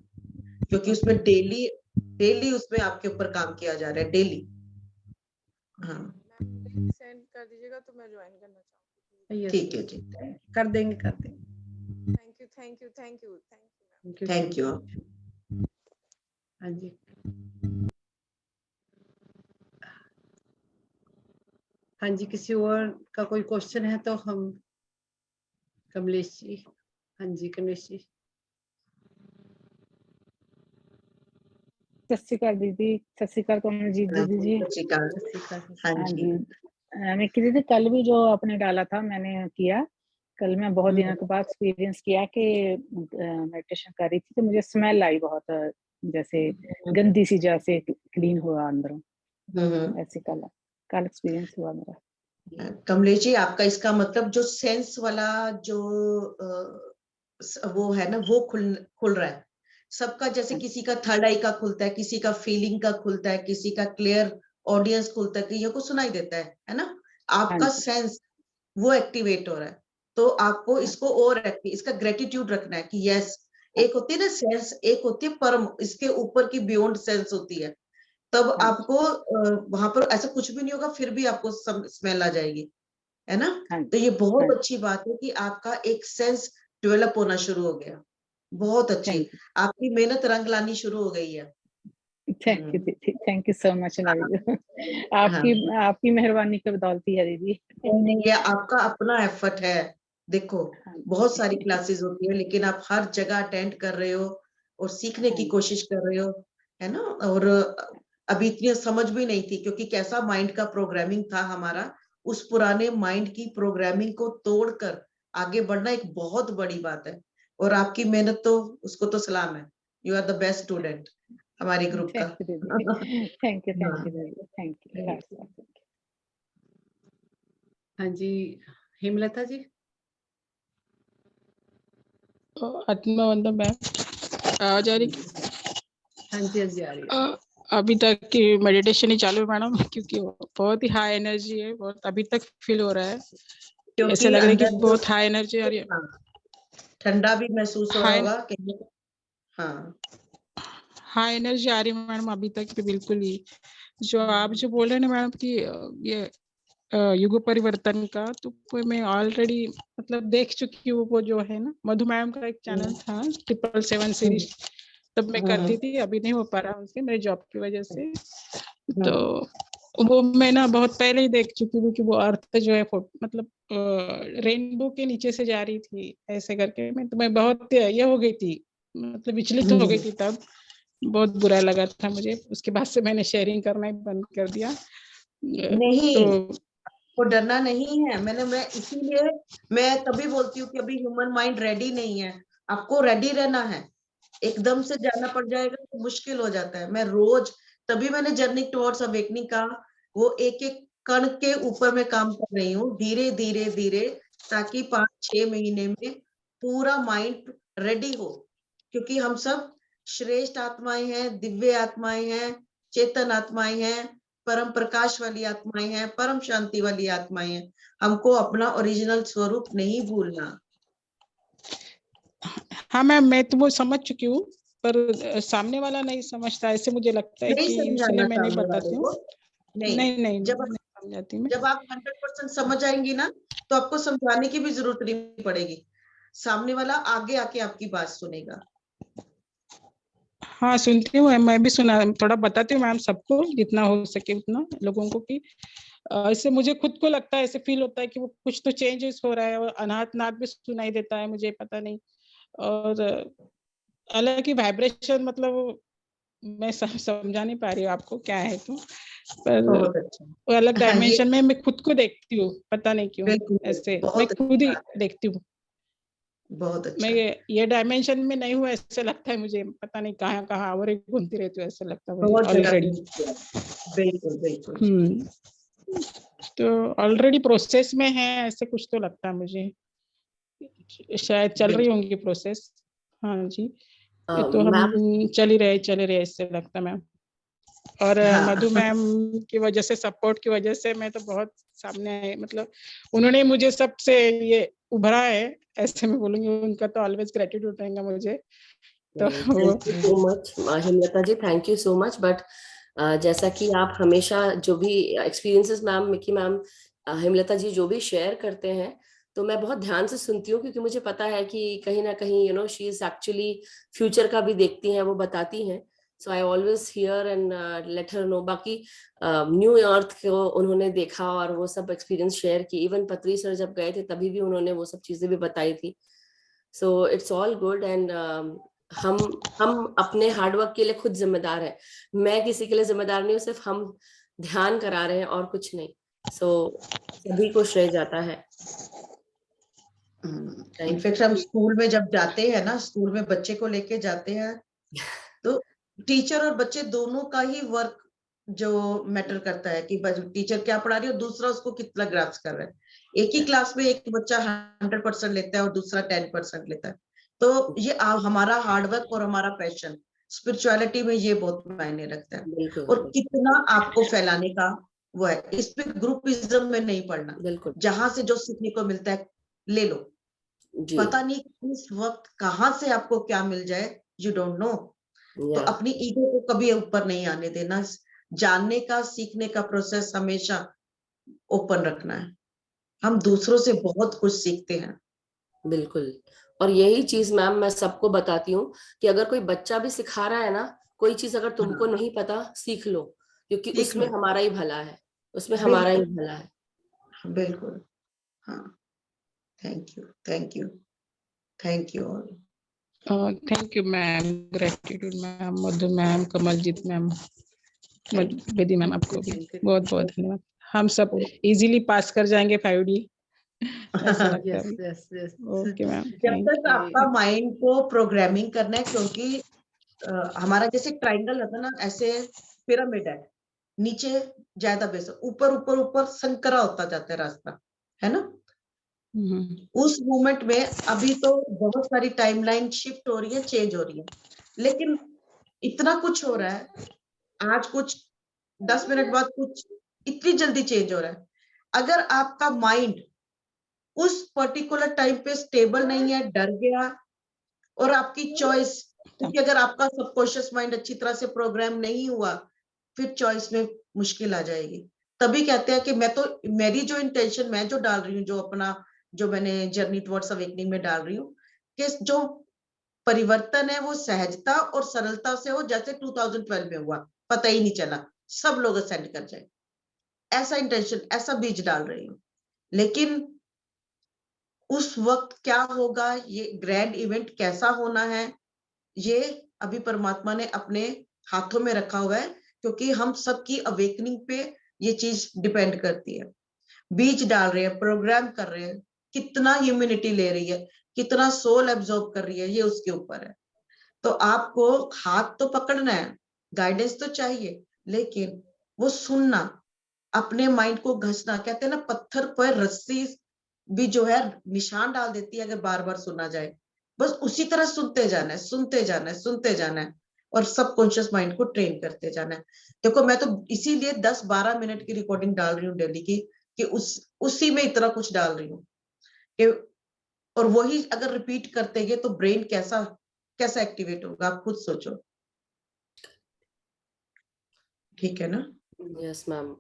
क्योंकि उसमें डेली उसमें आपके ऊपर काम किया जा रहा है, डेली। हाँ सेंड कर दीजिएगा तो मैं ज्वाइन करना चाहूँगी। ठीक है जी, कर देंगे। Thank you. हाँ जी, हाँ जी, किसी और का कोई क्वेश्चन है तो हम कमलेश जी। हाँ जी कमलेश जी। सत श्री अकाल दीदी, सत श्री अकाल कमलजीत दीदी जी। हाँ जी। निक्की दीदी, कल भी जो आपने डाला था मैंने किया। कल मैं बहुत दिनों के बाद एक्सपीरियंस किया कि मेडिटेशन कर रही थी तो मुझे स्मेल आई बहुत, जैसे गंदी सी, जैसे क्लीन हुआ अंदरों। ऐसे कल एक्सपीरियंस हुआ मेरा। कमलेश जी, आपका इसका मतलब जो सेंस वाला जो वो है ना, वो खुल रहा है सबका। जैसे किसी का थर्ड आई का खुलता है, किसी का फीलिंग का खुलता है, किसी का क्लियर ऑडियंस खुलता है, कईयों को सुनाई देता है ना। आपका सेंस वो एक्टिवेट हो रहा है। तो आपको इसको और इसका ग्रेटिट्यूड रखना है कि यस, एक होती है ना सेंस, एक होती है परम, इसके ऊपर की बियॉन्ड सेंस होती है। तब आपको वहां पर ऐसा कुछ भी नहीं होगा, फिर भी आपको स्मेल आ जाएगी, है ना। तो ये बहुत अच्छी बात है कि आपका एक सेंस डेवलप होना शुरू हो गया। बहुत अच्छी, आपकी मेहनत रंग लानी शुरू हो गई है। थैंक यू सो मच आपकी मेहरबानी की बदौलत है दीदी। ये आपका अपना एफर्ट है। देखो बहुत सारी क्लासेस होती है, लेकिन आप हर जगह अटेंड कर रहे हो और सीखने की कोशिश कर रहे हो, है ना। और अभी इतनी समझ भी नहीं थी, क्योंकि कैसा माइंड का प्रोग्रामिंग था हमारा, उस पुराने माइंड की प्रोग्रामिंग को तोड़कर आगे बढ़ना एक बहुत बड़ी बात है। और आपकी मेहनत तो, उसको तो सलाम है। You are the best student हमारे ग्रुप का। Thank you. हाँ जी, हेमलता जी। आत्मा वंदन मैम, आवाज आ रही? हाँ जी, हाँ जी, आ रही है। अभी तक की मेडिटेशन ही चालू है मैडम, क्योंकि बहुत ही हाई एनर्जी है, बहुत अभी तक फील हो रहा है, ऐसे लग रहा है कि बहुत हाई एनर्जी आ रही है। ठंडा भी महसूस हो रहा होगा कहीं। हाँ, हाई एनर्जी आ रही है मैडम अभी तक भी बिल्कुल ही। जो आप जो बोल रहे हैं ना मैडम कि ये युग परिवर्तन का, तो वो मैं ऑलरेडी मतलब देख चुकी हूँ। वो जो है ना मधु मैम का एक चैनल था 777 सीरीज, तब मैं करती थी, अभी नहीं हो पा रहा उनसे मेरे जॉब की वजह से। तो वो मैं ना बहुत पहले ही देख चुकी हूँ कि वो अर्थ जो है मतलब रेनबो के नीचे से जा रही थी ऐसे करके। मैं बहुत ये हो गई थी, मतलब विचलित हो गई थी तब, बहुत बुरा लगा था मुझे। उसके बाद से मैंने शेयरिंग करना ही बंद कर दिया। नहीं, तो वो डरना नहीं है। मैं इसीलिए मैं तभी बोलती हूँ कि अभी ह्यूमन माइंड रेडी नहीं है। आपको रेडी रहना है। एकदम से जाना पड़ जाएगा तो मुश्किल हो जाता है। मैं रोज, तभी मैंने जर्नी टुवर्ड्स अवेकनिंग का वो एक एक कण के ऊपर मैं काम कर रही हूँ, धीरे धीरे धीरे, ताकि 5-6 महीने में पूरा माइंड रेडी हो। क्योंकि हम सब श्रेष्ठ आत्माएं हैं, दिव्य आत्माएं हैं, चेतन आत्माएं हैं, परम प्रकाश वाली आत्माएं हैं, परम शांति वाली आत्माएं हैं। हमको अपना ओरिजिनल स्वरूप नहीं भूलना। हाँ मैम, मैं तो वो समझ चुकी हूँ, पर सामने वाला नहीं समझता, ऐसे मुझे लगता है नहीं कि इसलिए समझाना मैं नहीं सामने बताती वाले हूँ। को। नहीं, जब नहीं समझाती मैं। जब आप 100% समझ आएंगी ना, तो आपको समझाने की भी जरूरत नहीं पड़ेगी। सामने वाला आगे आके आपकी बात सुनेगा। हाँ सुनती हूँ, मैं भी सुना, थोड़ा बताती हूँ मैम सबको, जितना हो सके उतना लोगों को। कि ऐसे मुझे खुद को लगता है, ऐसे फील होता है कि वो कुछ तो चेंजेस हो रहा है, और अनाथ नाद भी सुनाई देता है मुझे, पता नहीं। और हालांकि वाइब्रेशन मतलब मैं समझा नहीं पा रही हूँ आपको क्या है, तो पर बहुत अच्छा। वो अलग हाँ, ये डायमेंशन में मैं खुद को देखती हूँ, पता नहीं क्यों बिल्कुल ऐसे मैं बहुत खुद अच्छी ही बात है। देखती हूँ। बहुत मैं अच्छा, ये डायमेंशन में नहीं हूँ ऐसे लगता है मुझे, पता नहीं कहाँ कहाँ और एक घूमती रहती हूँ ऐसे लगता है मुझे बहुत जगह ऑलरेडी। घूमती है। बिल्कुल बिल्कुल। तो ऑलरेडी प्रोसेस में है, ऐसे कुछ तो लगता है मुझे, शायद चल रही होंगी प्रोसेस। हाँ जी, ये तो मैम हम चल ही रहे ऐसे लगता है मैम। और मधु मैम की वजह से, सपोर्ट की वजह से मैं तो बहुत सामने आए, मतलब उन्होंने मुझे सबसे ये उभरा है, ऐसे मैं बोलूंगी। उनका तो ऑलवेज ग्रेटिट्यूड रहेगा मुझे। तो thank you so much Hemlata ji, thank you so much. But जैसा कि आप हमेशा जो भी experiences ma'am, Micky ma'am, Hemlata ji जो भी शेयर करते हैं, तो मैं बहुत ध्यान से सुनती हूँ, क्योंकि मुझे पता है कि कहीं ना कहीं शी इज एक्चुअली फ्यूचर का भी देखती हैं, वो बताती हैं। So I always hear and let her know. बाकी न्यू अर्थ को उन्होंने देखा और वो सब एक्सपीरियंस शेयर की। इवन पत्री सर जब गए थे तभी भी उन्होंने वो सब चीजें भी बताई थी। So it's all good. And हम अपने हार्डवर्क के लिए खुद जिम्मेदार है। मैं किसी के लिए जिम्मेदार नहीं हूँ, सिर्फ हम ध्यान करा रहे हैं और कुछ नहीं। सभी को श्रेय जाता है। इनफैक्ट हम स्कूल में जब जाते हैं ना, स्कूल में बच्चे को लेके जाते हैं, तो टीचर और बच्चे दोनों का ही वर्क जो मैटर करता है, कि टीचर क्या पढ़ा रही है और दूसरा उसको कितना ग्रास्प कर रहा है। एक ही क्लास में एक बच्चा 100% लेता है और दूसरा 10% लेता है। तो ये हमारा हार्डवर्क और हमारा पैशन स्पिरिचुअलिटी में ये बहुत मायने रखता है। और कितना आपको फैलाने का वो है, इस पे ग्रुपिज्म में नहीं पढ़ना। जहां से जो सीखने को मिलता है ले लो। पता नहीं इस वक्त कहां से आपको क्या मिल जाए, यू डोंट नो। तो अपनी ईगो को कभी ऊपर नहीं आने देना। जानने का, सीखने का प्रोसेस हमेशा ओपन रखना है। हम दूसरों से बहुत कुछ सीखते हैं। बिल्कुल। और यही चीज मैम मैं सबको बताती हूँ कि अगर कोई बच्चा भी सिखा रहा है ना, कोई चीज अगर तुमको नहीं पता, सीख लो, क्योंकि उसमें हमारा ही भला है, उसमें हमारा ही भला है। बिल्कुल। हाँ, thank you, thank you, thank you all. Thank you ma'am, gratitude ma'am, Madhu ma'am, Kamaljeet ma'am, Bedi ma'am, आपको भी बहुत बहुत धन्यवाद। हम सब इजीली पास कर जाएंगे 5D, ऐसा लगता है। ओके मैम, जब तक आपका माइंड को प्रोग्रामिंग करना है, क्योंकि हमारा जैसे ट्राइंगल होता है ना, ऐसे पिरामिड है, नीचे ज्यादा बेस, ऊपर ऊपर ऊपर संकरा होता जाता है रास्ता, है ना। उस मोमेंट में अभी तो बहुत सारी टाइमलाइन शिफ्ट हो रही है, चेंज हो रही है, लेकिन इतना कुछ हो रहा है, आज कुछ 10 मिनट बाद कुछ, इतनी जल्दी चेंज हो रहा है। अगर आपका माइंड उस पर्टिकुलर टाइम पे स्टेबल नहीं है, डर गया, और आपकी चॉइस, क्योंकि अगर आपका सबकॉन्शियस माइंड अच्छी तरह से प्रोग्राम नहीं हुआ, फिर चॉइस में मुश्किल आ जाएगी। तभी कहते हैं कि मैं तो, मेरी जो इंटेंशन मैं जो डाल रही हूँ, जो अपना, जो मैंने जर्नी टुवर्ड्स अवेकनिंग में डाल रही हूँ, कि जो परिवर्तन है वो सहजता और सरलता से हो, जैसे 2012 में हुआ, पता ही नहीं चला, सब लोग असेंड कर जाए, ऐसा इंटेंशन, ऐसा बीज डाल रही हूँ। लेकिन उस वक्त क्या होगा, ये ग्रैंड इवेंट कैसा होना है, ये अभी परमात्मा ने अपने हाथों में रखा हुआ है, क्योंकि हम सबकी अवेकनिंग पे ये चीज डिपेंड करती है। बीज डाल रहे हैं, प्रोग्राम कर रहे हैं, कितना ह्यूमिनिटी ले रही है, कितना सोल एब्जॉर्ब कर रही है, ये उसके ऊपर है। तो आपको हाथ तो पकड़ना है, गाइडेंस तो चाहिए, लेकिन वो सुनना, अपने माइंड को घसना, कहते हैं ना पत्थर पर रस्सी भी जो है निशान डाल देती है अगर बार बार सुना जाए, बस उसी तरह सुनते जाना है, सुनते जाना है, सुनते जाना है, और सबकॉन्शियस माइंड को ट्रेन करते जाना है। देखो मैं तो इसीलिए 10-12 मिनट की रिकॉर्डिंग डाल रही हूँ डेली की, कि उसी में इतना कुछ डाल रही हूँ कि, और वही अगर रिपीट करते गए तो ब्रेन कैसा कैसा एक्टिवेट होगा, आप खुद सोचो। ठीक है ना? Yes ma'am.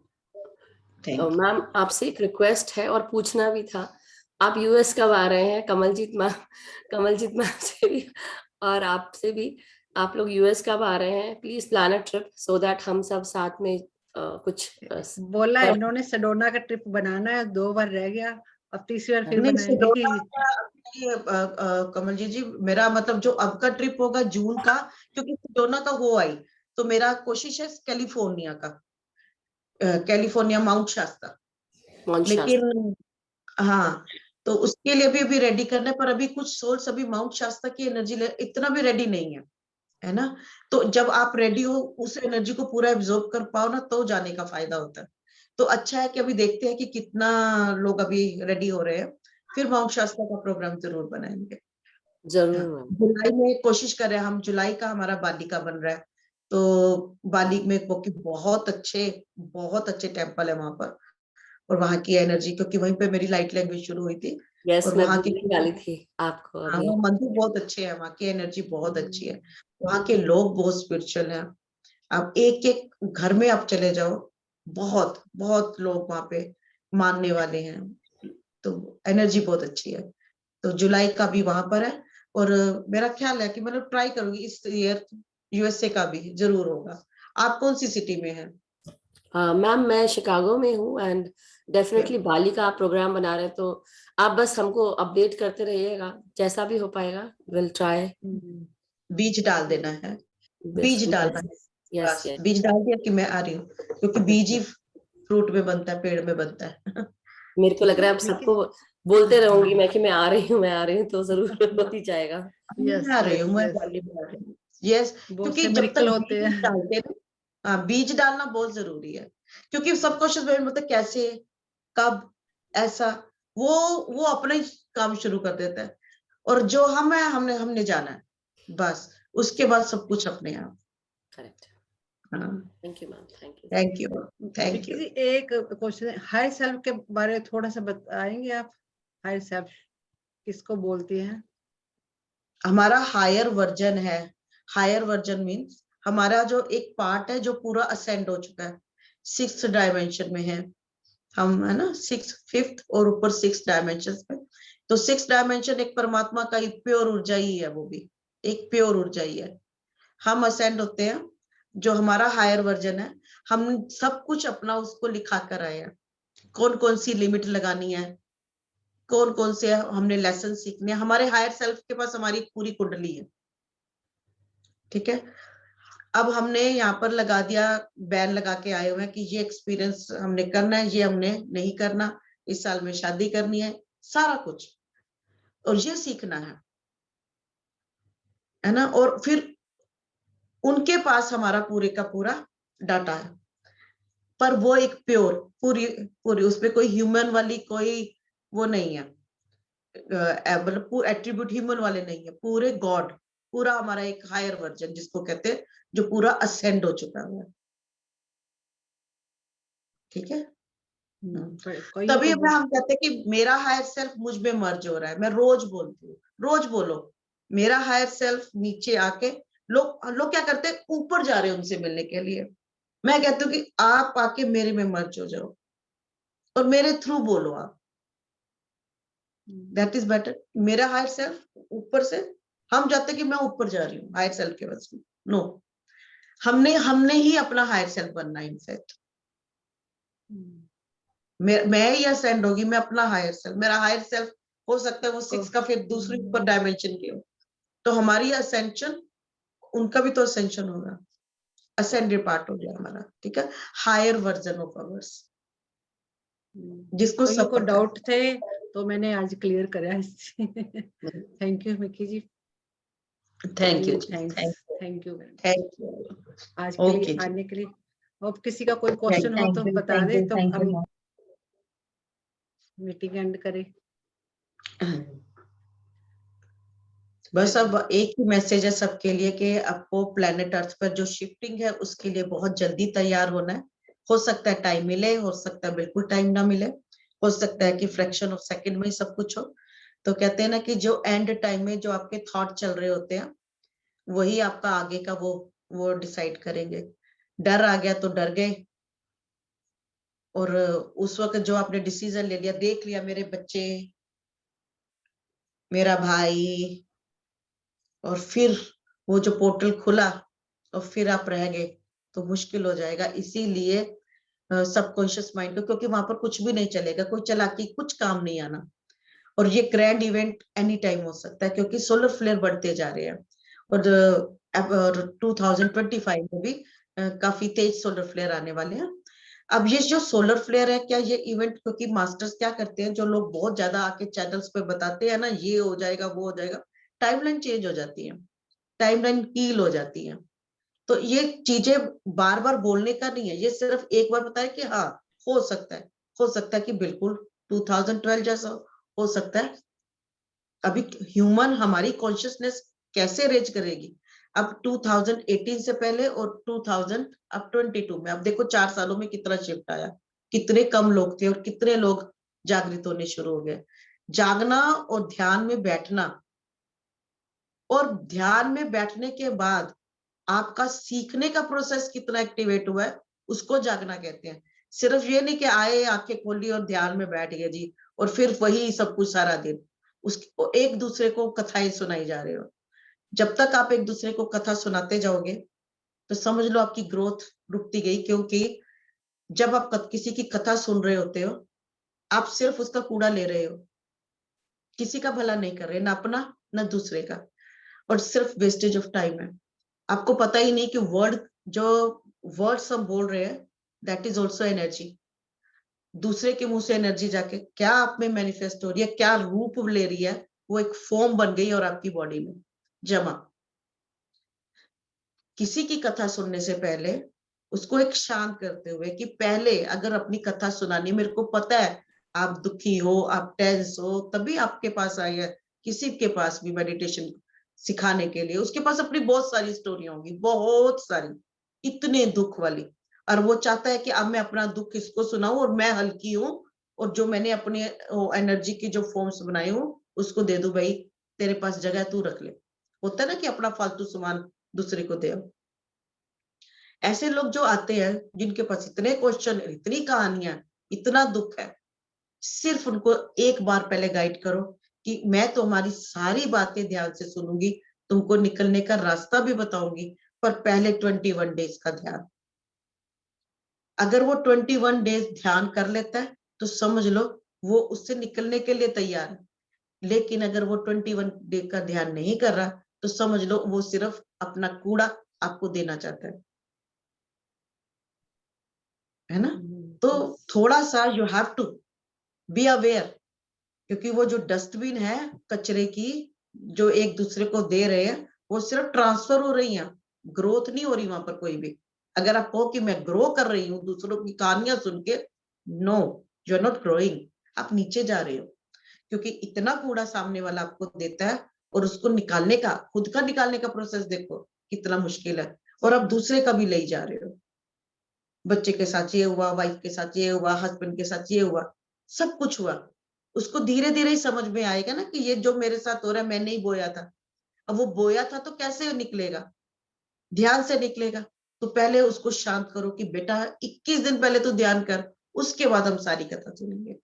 Thank you. Ma'am आपसे एक रिक्वेस्ट है और पूछना भी था, आप यूएस कब आ रहे हैं? कमलजीत मैम से भी और आपसे भी, आप लोग यूएस कब आ रहे हैं? Please plan a trip so that हम सब साथ में कुछ बोला है इन्होंने, सेडोना का ट्रिप बनाना है, 2 बार रह गया, अब तीसरी बार फिर नहीं, बनाएंगे। कमलजीत जी, मेरा मतलब जो अब का ट्रिप होगा जून का, क्योंकि सेडोना का हो आई, तो मेरा कोशिश है कैलिफोर्निया का, कैलिफोर्निया माउंट शास्ता, लेकिन हाँ, तो उसके लिए भी अभी रेडी करना है, पर अभी कुछ सोल्स अभी माउंट शास्ता की एनर्जी इतना भी रेडी नहीं है ना? तो जब आप रेडी हो, उस एनर्जी को पूरा एब्जॉर्ब कर पाओ ना, तो जाने का फायदा होता है। तो अच्छा है कि अभी देखते हैं कि कितना लोग अभी रेडी हो रहे हैं, फिर माउंट शास्ता का प्रोग्राम जरूर बनाएंगे। जरूर। जुलाई में कोशिश कर रहे हैं हम, जुलाई का हमारा बाली का बन रहा है, तो बाली में बहुत अच्छे टेम्पल है वहां पर, और वहां की एनर्जी, क्योंकि वहीं पे मेरी लाइट लैंग्वेज शुरू हुई थी। यस, और मैं वहां की बोलने वाली थी आपको अभी। हाँ, मंदिर बहुत अच्छे हैं, वहां की एनर्जी बहुत अच्छी है, वहां के लोग बहुत स्पिरिचुअल हैं। आप एक एक घर में आप चले जाओ, बहुत बहुत लोग वहां पे मानने वाले हैं, तो एनर्जी बहुत अच्छी है। तो जुलाई का भी वहां पर है, और मेरा ख्याल है कि मतलब ट्राई करूंगी इस ईयर यूएसए का भी जरूर होगा। आप कौन सी सिटी में हैं? मैम मैं शिकागो में हूँ, एंड डेफिनेटली बाली का आप प्रोग्राम बना रहे हैं, तो आप बस हमको अपडेट करते रहिएगा, जैसा भी हो पाएगा विल ट्राई। बीज डाल देना है, बीज डालना है, यस बस बीज डाल दिया कि मैं आ रही हूँ, क्योंकि बीज ही फ्रूट में बनता है, पेड़ में बनता है। मेरे को लग रहा है आप सबको बोलते रहूंगी मैं कि मैं आ रही हूँ, मैं आ रही हूँ, तो जरूर हो ही जाएगा। मैं आ रही हूँ, मैं बाली में आ रही हूँ। यस, क्योंकि जब तक होते हैं, डालते हैं, हाँ, बीज डालना बहुत जरूरी है, क्योंकि सबकॉन्शियस माइंड मतलब कैसे, कब, ऐसा, वो अपना ही काम शुरू कर देता है, और जो हम है, हमने जाना है, बस उसके बाद सब कुछ अपने आप। करेक्ट। हाँ, thank you ma'am, thank you. एक क्वेश्चन, हायर सेल्फ के बारे में थोड़ा सा बताएंगे आप? हायर सेल्फ किसको बोलती हैं? हमारा हायर वर्जन है, हायर वर्जन मीन्स हमारा जो एक पार्ट है जो पूरा असेंड हो चुका है, 6th डायमेंशन में है हम, है ना, 6th 5th और ऊपर 6 डायमेंशन पे। तो 6 डायमेंशन एक परमात्मा का एक प्योर ऊर्जा ही है, वो भी एक प्योर ऊर्जा ही है। हम असेंड होते हैं, जो हमारा हायर वर्जन है, हम सब कुछ अपना उसको लिखा कर आए हैं, कौन कौन सी लिमिट लगानी है, कौन कौन से हमने लेसन सीखने, हमारे हायर सेल्फ के पास हमारी पूरी कुंडली है। ठीक है, अब हमने यहाँ पर लगा दिया, बैन लगा के आए हुए हैं कि ये एक्सपीरियंस हमने करना है, ये हमने नहीं करना, इस साल में शादी करनी है, सारा कुछ, और ये सीखना है ना। और फिर उनके पास हमारा पूरे का पूरा डाटा है, पर वो एक प्योर पूरी उसमें कोई ह्यूमन वाली कोई वो नहीं है, मतलब एट्रीब्यूट ह्यूमन वाले नहीं है, पूरे गॉड, पूरा हमारा एक हायर वर्जन जिसको कहते हैं, जो पूरा असेंड हो चुका है। ठीक है। तभी में हम कहते हैं कि मेरा हायर सेल्फ मुझ में मर्ज हो रहा है। मैं रोज बोलती हूँ, रोज बोलो मेरा हायर सेल्फ नीचे आके, लोग क्या करते हैं, ऊपर जा रहे हैं उनसे मिलने के लिए। मैं कहती हूँ कि आप आके मेरे में मर्ज हो जाओ और मेरे थ्रू बोलो आप, दैट इज बेटर। मेरा हायर सेल्फ ऊपर से, हम जाते कि मैं ऊपर जा रही हूँ हायर सेल्फ के वजह से, नो, हमने ही अपना हायर सेल्फ बनना है। इनफैक्ट मैं ही असेंड होगी, मैं अपना हायर सेल्फ, मेरा हायर सेल्फ हो सकता है वो 6 का फिर दूसरे ऊपर डायमेंशन के हो, तो हमारी असेंशन, उनका भी तो असेंशन होगा, असेंडेड पार्ट हो गया हमारा। ठीक है, हायर वर्जन ऑफ अवर्स, जिसको कईयों सब को डाउट थे तो मैंने आज क्लियर करा। Thank you Mickey ji, thank you, thank you thank you आज के लिए आने के लिए। अब किसी का कोई क्वेश्चन हो तो बता दे, तो हम मीटिंग एंड करें। बस अब एक ही मैसेज है सबके लिए कि आपको प्लेनेट अर्थ पर जो शिफ्टिंग है उसके लिए बहुत जल्दी तैयार होना है। हो सकता है टाइम मिले, हो सकता है बिल्कुल टाइम ना मिले, हो सकता है कि फ्रैक्शन ऑफ सेकंड में ही सब कुछ हो। तो कहते हैं ना कि जो एंड टाइम में जो आपके थॉट चल रहे होते हैं वही आपका आगे का वो डिसाइड करेंगे। डर आ गया तो डर गए, और उस वक्त जो आपने डिसीजन ले लिया, देख लिया मेरे बच्चे, मेरा भाई, और फिर वो जो पोर्टल खुला और फिर आप रह गए, तो मुश्किल हो जाएगा। इसीलिए सबकॉन्शियस माइंड को, क्योंकि वहां पर कुछ भी नहीं चलेगा, कोई चालाकी, कुछ काम नहीं आना। और ये ग्रैंड इवेंट एनी टाइम हो सकता है, क्योंकि सोलर फ्लेयर बढ़ते जा रहे हैं, और 2025 में भी काफी तेज सोलर फ्लेयर आने वाले हैं। अब ये जो सोलर फ्लेयर है, क्या ये इवेंट, क्योंकि मास्टर्स क्या करते हैं, जो लोग बहुत ज्यादा आके चैनल्स पे बताते हैं ना, ये हो जाएगा वो हो जाएगा, टाइमलाइन चेंज हो जाती है, टाइमलाइन कील हो जाती है। तो ये चीजें बार बार बोलने का नहीं है, ये सिर्फ एक बार बताए कि हाँ हो सकता है, हो सकता है कि बिल्कुल 2012 जैसा हो सकता है। अभी ह्यूमन हमारी कॉन्शियसनेस कैसे रेज करेगी अब 2018 से पहले और 2022 में, अब देखो 4 सालों में कितना शिफ्ट आया, कितने कम लोग थे और कितने लोग जागृत होने शुरू हो गए। जागना और ध्यान में बैठना, और ध्यान में बैठने के बाद आपका सीखने का प्रोसेस कितना एक्टिवेट हुआ है, उसको जागना कहते हैं। सिर्फ ये नहीं कि आए, आंखें खोली और ध्यान में बैठ गए जी, और फिर वही सब कुछ सारा दिन उसको एक दूसरे को कथाएं सुनाई जा रहे हो। जब तक आप एक दूसरे को कथा सुनाते जाओगे तो समझ लो आपकी ग्रोथ रुकती गई, क्योंकि जब आप किसी की कथा सुन रहे होते हो, आप सिर्फ उसका कूड़ा ले रहे हो, किसी का भला नहीं कर रहे, ना अपना ना दूसरे का, और सिर्फ वेस्टेज ऑफ टाइम है। आपको पता ही नहीं कि वर्ड्स हम बोल रहे हैं, दैट इज ऑल्सो एनर्जी। दूसरे के मुंह से एनर्जी जाके क्या आप में मैनिफेस्ट हो रही है, क्या रूप ले रही है, वो एक फॉर्म बन गई और आपकी बॉडी में जमा। किसी की कथा सुनने से पहले उसको एक शांत करते हुए कि पहले अगर अपनी कथा सुनानी, मेरे को पता है आप दुखी हो, आप टेंस हो, तभी आपके पास आई है। किसी के पास भी मेडिटेशन सिखाने के लिए, उसके पास अपनी बहुत सारी स्टोरियां होंगी, बहुत सारी, इतने दुख वाली, और वो चाहता है कि अब मैं अपना दुख किसको सुनाऊं, और मैं हल्की हूं, और जो मैंने अपनी एनर्जी की जो फॉर्म्स बनाई हूं उसको दे दूं, भाई तेरे पास जगह तू रख ले। होता है ना कि अपना फालतू सामान दूसरे को दे। ऐसे लोग जो आते हैं, जिनके पास इतने क्वेश्चन, इतनी कहानियां, इतना दुख है, सिर्फ उनको एक बार पहले गाइड करो कि मैं तुम्हारी सारी बातें ध्यान से सुनूंगी, तुमको निकलने का रास्ता भी बताऊंगी, पर पहले 21 डेज का ध्यान। अगर वो 21 डेज ध्यान कर लेता है तो समझ लो वो उससे निकलने के लिए तैयार है। लेकिन अगर वो 21 डे का ध्यान नहीं कर रहा तो समझ लो वो सिर्फ अपना कूड़ा आपको देना चाहता है ना। तो थोड़ा सा you have to be aware, क्योंकि वो जो डस्टबिन है कचरे की, जो एक दूसरे को दे रहे हैं, वो सिर्फ ट्रांसफर हो रही है, ग्रोथ नहीं हो रही वहां पर कोई भी। अगर आप कहो कि मैं ग्रो कर रही हूँ दूसरों की कहानियां सुन के, no, you are not growing, आप नीचे जा रहे हो। क्योंकि इतना कूड़ा सामने वाला आपको देता है और उसको निकालने का, खुद का निकालने का प्रोसेस देखो कितना मुश्किल है, और आप दूसरे का भी ले जा रहे हो। बच्चे के साथ ये हुआ, वाइफ के साथ ये हुआ, हस्बैंड के साथ ये हुआ, सब कुछ हुआ। उसको धीरे धीरे ही समझ में आएगा ना कि ये जो मेरे साथ हो रहा है मैंने ही बोया था। अब वो बोया था तो कैसे निकलेगा, ध्यान से निकलेगा। तो पहले उसको शांत करो कि बेटा 21 दिन पहले तो ध्यान कर, उसके बाद हम सारी कथा सुनेंगे।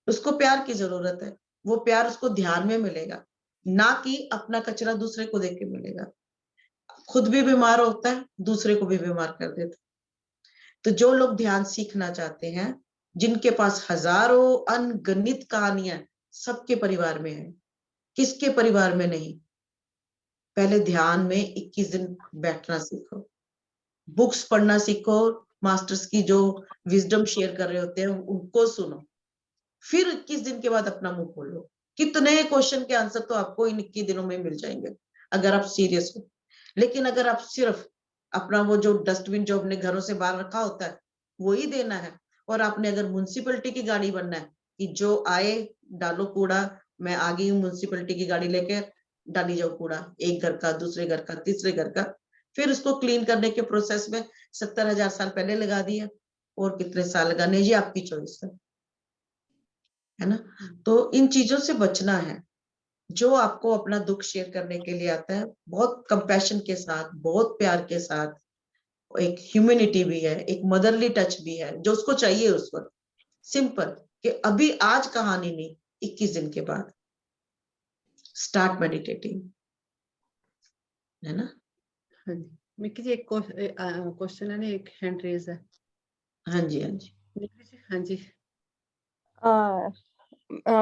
उसको प्यार की जरूरत है, वो प्यार उसको ध्यान में मिलेगा, ना कि अपना कचरा दूसरे को देख के मिलेगा। खुद भी बीमार होता है, दूसरे को भी बीमार कर देता है। तो जो लोग ध्यान सीखना चाहते हैं, जिनके पास हजारों अनगिनत कहानियां सबके परिवार में है, किसके परिवार में नहीं, पहले ध्यान में 21 दिन बैठना सीखो, बुक्स पढ़ना सीखो, मास्टर्स की जो विजडम शेयर कर रहे होते हैं उनको सुनो, फिर 21 दिन के बाद अपना मुंह खोलो। कितने क्वेश्चन के आंसर तो आपको इन 21 दिनों में मिल जाएंगे अगर आप सीरियस हो। लेकिन अगर आप सिर्फ अपना वो जो डस्टबिन जो अपने घरों से बाहर रखा होता है वही देना है, और आपने अगर म्युनिसिपैलिटी की गाड़ी बनना है कि जो आए डालो कूड़ा, मैं आ गई हूँ म्युनिसिपैलिटी की गाड़ी लेके, डाली जाओ कूड़ा, एक घर का, दूसरे घर का, तीसरे घर का, फिर उसको क्लीन करने के प्रोसेस में 70,000 साल पहले लगा दिया, और कितने साल लगाने, ये आपकी चॉइस है ना। तो इन चीजों से बचना है। जो आपको अपना दुख शेयर करने के लिए आता है, बहुत कंपैशन के साथ, बहुत प्यार के साथ, एक ह्यूमैनिटी भी है, एक मदरली टच भी है जो उसको चाहिए उस वक्त, सिंपल कि अभी आज कहानी नहीं, 21 दिन के बाद स्टार्ट मेडिटेटिंग, है ना। हाँ जी मिक्की जी, एक क्वेश्चन है ना, एक हैंड रेज है। हाँ जी हाँ जी हाँ जी।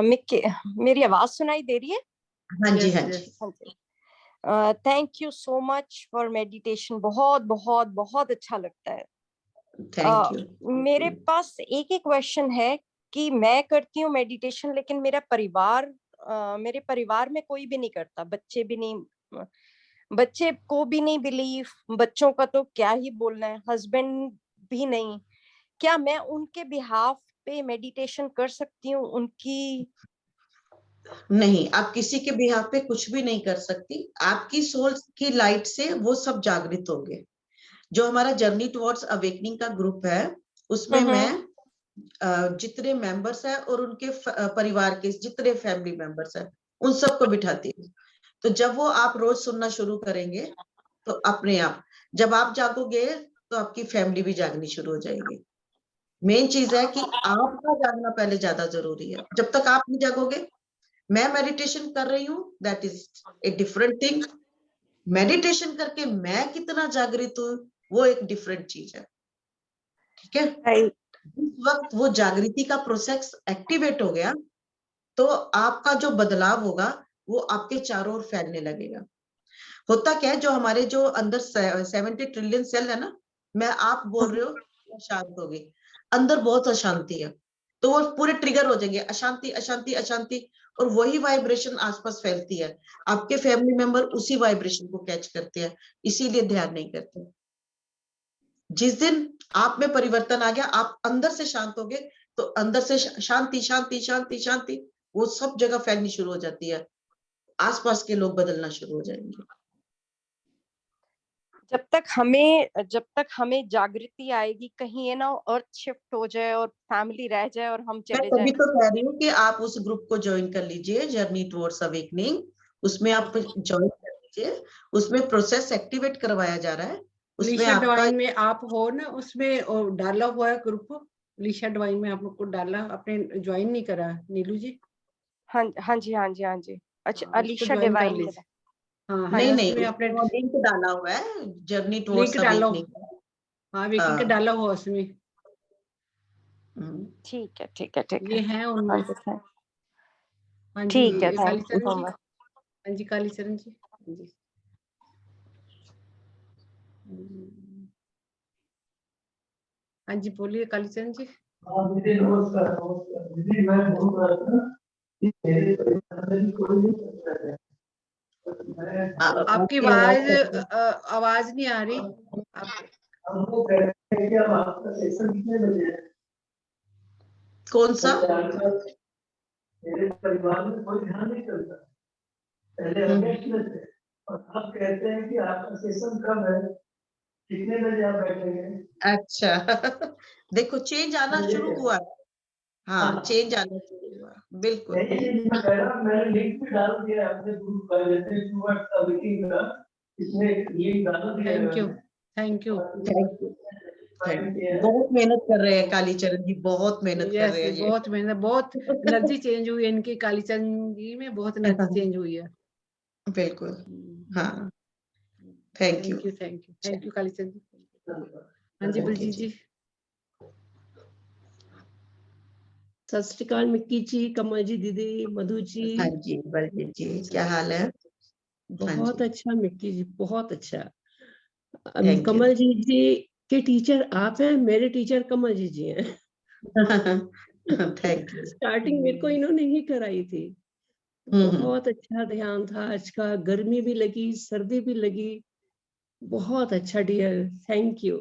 मिक्की, मेरी आवाज सुनाई दे रही है? हाँ जी हाँ जी। Thank you so much for meditation, बहुत बहुत बहुत अच्छा लगता है। Thank you. मेरे पास एक ही क्वेश्चन है कि मैं करती हूँ मेडिटेशन, लेकिन मेरे परिवार में कोई भी नहीं करता, बच्चे भी नहीं, बच्चे को भी नहीं बिलीव, बच्चों का तो क्या ही बोलना है, हस्बैंड भी नहीं। क्या मैं उनके बिहाफ पे मेडिटेशन कर सकती हूँ? उनकी नहीं, आप किसी के बिहाफ पे कुछ भी नहीं कर सकती। आपकी सोल की लाइट से वो सब जागृत होंगे। जो हमारा जर्नी टुवर्ड्स अवेकनिंग का ग्रुप है, उसमें मैं जितने मेंबर्स हैं और उनके परिवार के जितने फैमिली मेंबर्स हैं उन सबको बिठाती हूँ। तो जब वो आप रोज सुनना शुरू करेंगे तो अपने आप, जब आप जागोगे तो आपकी फैमिली भी जागनी शुरू हो जाएगी। मेन चीज है कि आपका जागना पहले ज्यादा जरूरी है। जब तक आप नहीं जागोगे, मैं मेडिटेशन कर रही हूँ, that is a different thing. Meditation करके मैं कितना जागृत हूँ वो एक डिफरेंट चीज है, ठीक है। जिस वक्त वो जागृति का प्रोसेस एक्टिवेट हो गया तो आपका जो बदलाव होगा वो आपके चारों ओर फैलने लगेगा। होता क्या है, जो हमारे जो अंदर 70 ट्रिलियन सेल है ना, मैं आप बोल रहे हो शांत हो गई, अंदर बहुत अशांति है, तो वो पूरे ट्रिगर हो जाएंगे, अशांति अशांति अशांति, और वही वाइब्रेशन आसपास फैलती है। आपके फैमिली मेंबर उसी वाइब्रेशन को कैच करते हैं, इसीलिए ध्यान नहीं करते। जिस दिन आप में परिवर्तन आ गया, आप अंदर से शांत हो गए, तो अंदर से शांति शांति शांति शांति वो सब जगह फैलनी शुरू हो जाती है, आसपास के लोग बदलना शुरू हो जाएंगे। जब तक हमें जागृति आएगी, कहीं ये ना अर्थ शिफ्ट हो जाए और फैमिली रह जाए और हम चले जाए। मैं तभी तो कह रही हूँ कि आप उस ग्रुप को ज्वाइन कर लीजिए, जर्नी टुवर्ड्स अवेकनिंग, उसमें आप ज्वाइन कर लीजिए। उसमें प्रोसेस एक्टिवेट करवाया जा रहा है, उसमें आपका डिवाइन में आप हो ना, उसमें डाला हुआ है ग्रुप, लिशा डिवाइन में आप लोग को डाला, आपने ज्वाइन नहीं करा नीलू जी? हाँ जी। अच्छा, अलीशा डिवाइन में। हाँ नहीं आपने लिंक डाला हुआ है, जर्नी टुवर्ड्स अवेकनिंग। हाँ, अवेकनिंग का डाला हुआ उसमें। ठीक है। ये है उनमें। ठीक है, हाँ जी कालीचरण जी। हाँ जी बोलिए कालीचरण जी। आपकी आवाज नहीं आ रही। कौन सा? मेरे परिवार में कोई ध्यान नहीं करता, पहले अध्यक्ष थे और आप कहते हैं कि आपका सेशन कब है, कितने बजे आप बैठेंगे? अच्छा देखो चेंज आना शुरू हुआ है। हाँ चेंज आना शुरू हुआ, बिल्कुल। मैंने लिंक भी डाल दिया अपने ग्रुप पर, जैसे स्टूवर्ट का मीटिंग का, इसमें लिंक डाल दिया। Thank you, thank you, thank you. बहुत मेहनत कर रहे हैं कालीचरण जी, बहुत मेहनत कर रहे हैं ये। बहुत मेहनत, बहुत एनर्जी चेंज हुई है इनकी, कालीचरण जी में बहुत एनर्जी चेंज हुई है। बिल्कुल, हाँ thank you. Thank you Kalicharan ji. हाँ जी बलजीत जी। सत श्री अकाल मिक्की जी, कमल जी दीदी, मधु जी। हाँ जी बलजीत जी, क्या हाल है? बहुत अच्छा मिक्की जी, बहुत अच्छा। Thank you. कमल जी के टीचर आप हैं, मेरे टीचर कमल जी हैं। Thank you. स्टार्टिंग मेरे को इन्होंने ही कराई थी। बहुत अच्छा ध्यान था आज का, गर्मी भी लगी, सर्दी भी लगी, बहुत अच्छा dear. Thank you,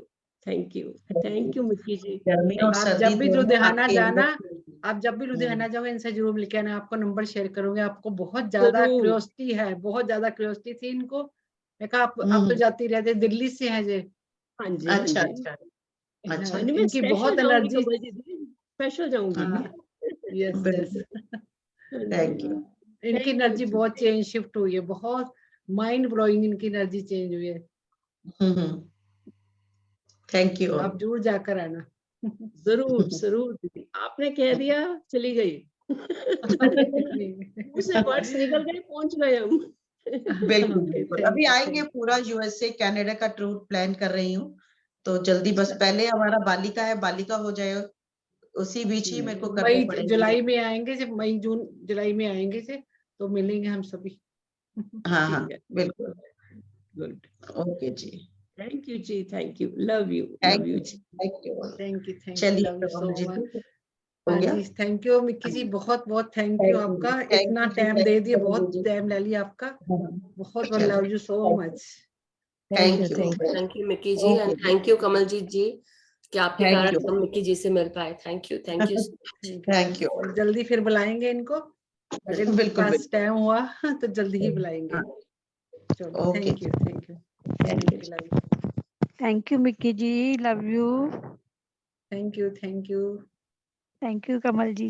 thank you, thank you Mickey ji. गर्मी और आप सर्दी जब भी लुधियाना जाना, आप जब भी लुधियाना लुधियाना जाओ इनसे जरूर मिलके आना, आपको नंबर शेयर करूंगी। आपको बहुत ज्यादा क्यूरियोसिटी है, बहुत ज्यादा क्यूरियोसिटी थी इनको। मैं कहा आप तो जाती रहते, दिल्ली से हैं जे। हाँ जी, अच्छा हाँ जी। अच्छा अच्छा। मैं इनकी बहुत स्पेशल एनर्जी, स्पेशल जाऊंगी। Yes yes, thank you. इनकी एनर्जी बहुत चेंज शिफ्ट हुई है, बहुत माइंड ब्लोइंग इनकी एनर्जी चेंज हुई है। Thank you. आप जरूर जाकर आना। जरूर जरूर दीदी, आपने कह दिया चली गई। मुझसे वर्ड्स निकल गए, पहुंच गए हम। बिल्कुल बिल्कुल, अभी आएंगे पूरा यूएसए कनाडा का टूर प्लान कर रही हूँ, तो जल्दी बस पहले हमारा बालिका है, बालिका हो जाए, उसी बीच ही मेरे को करने मई पड़ेंगे। जुलाई में आएंगे, जब मई जून जुलाई में आएंगे से तो मिलेंगे हम सभी। हाँ हाँ बिल्कुल। गुड, ओके जी, थैंक यू जी, थैंक यू, लव यू जी। Thank you. थैंक यू, चलिए लव यू सो मच। हो हाँ गया। जी, थैंक यू मिक्की जी, बहुत बहुत थैंक यू आपका, इतना टाइम दे दिया, बहुत टाइम ले लिया आपका, बहुत बहुत love you so much. Thank you, thank you Mickey ji, and thank you Kamaljeet ji कि आपके कारण हम मिक्की जी से मिल पाए। Thank you, thank you, thank you. जल्दी फिर बुलाएंगे इनको, अगर इनके पास टाइम हुआ तो जल्दी ही बुलाएंगे। चलो thank you, thank you, thank you Mickey ji, love you. Thank you, thank you, thank you Kamal ji.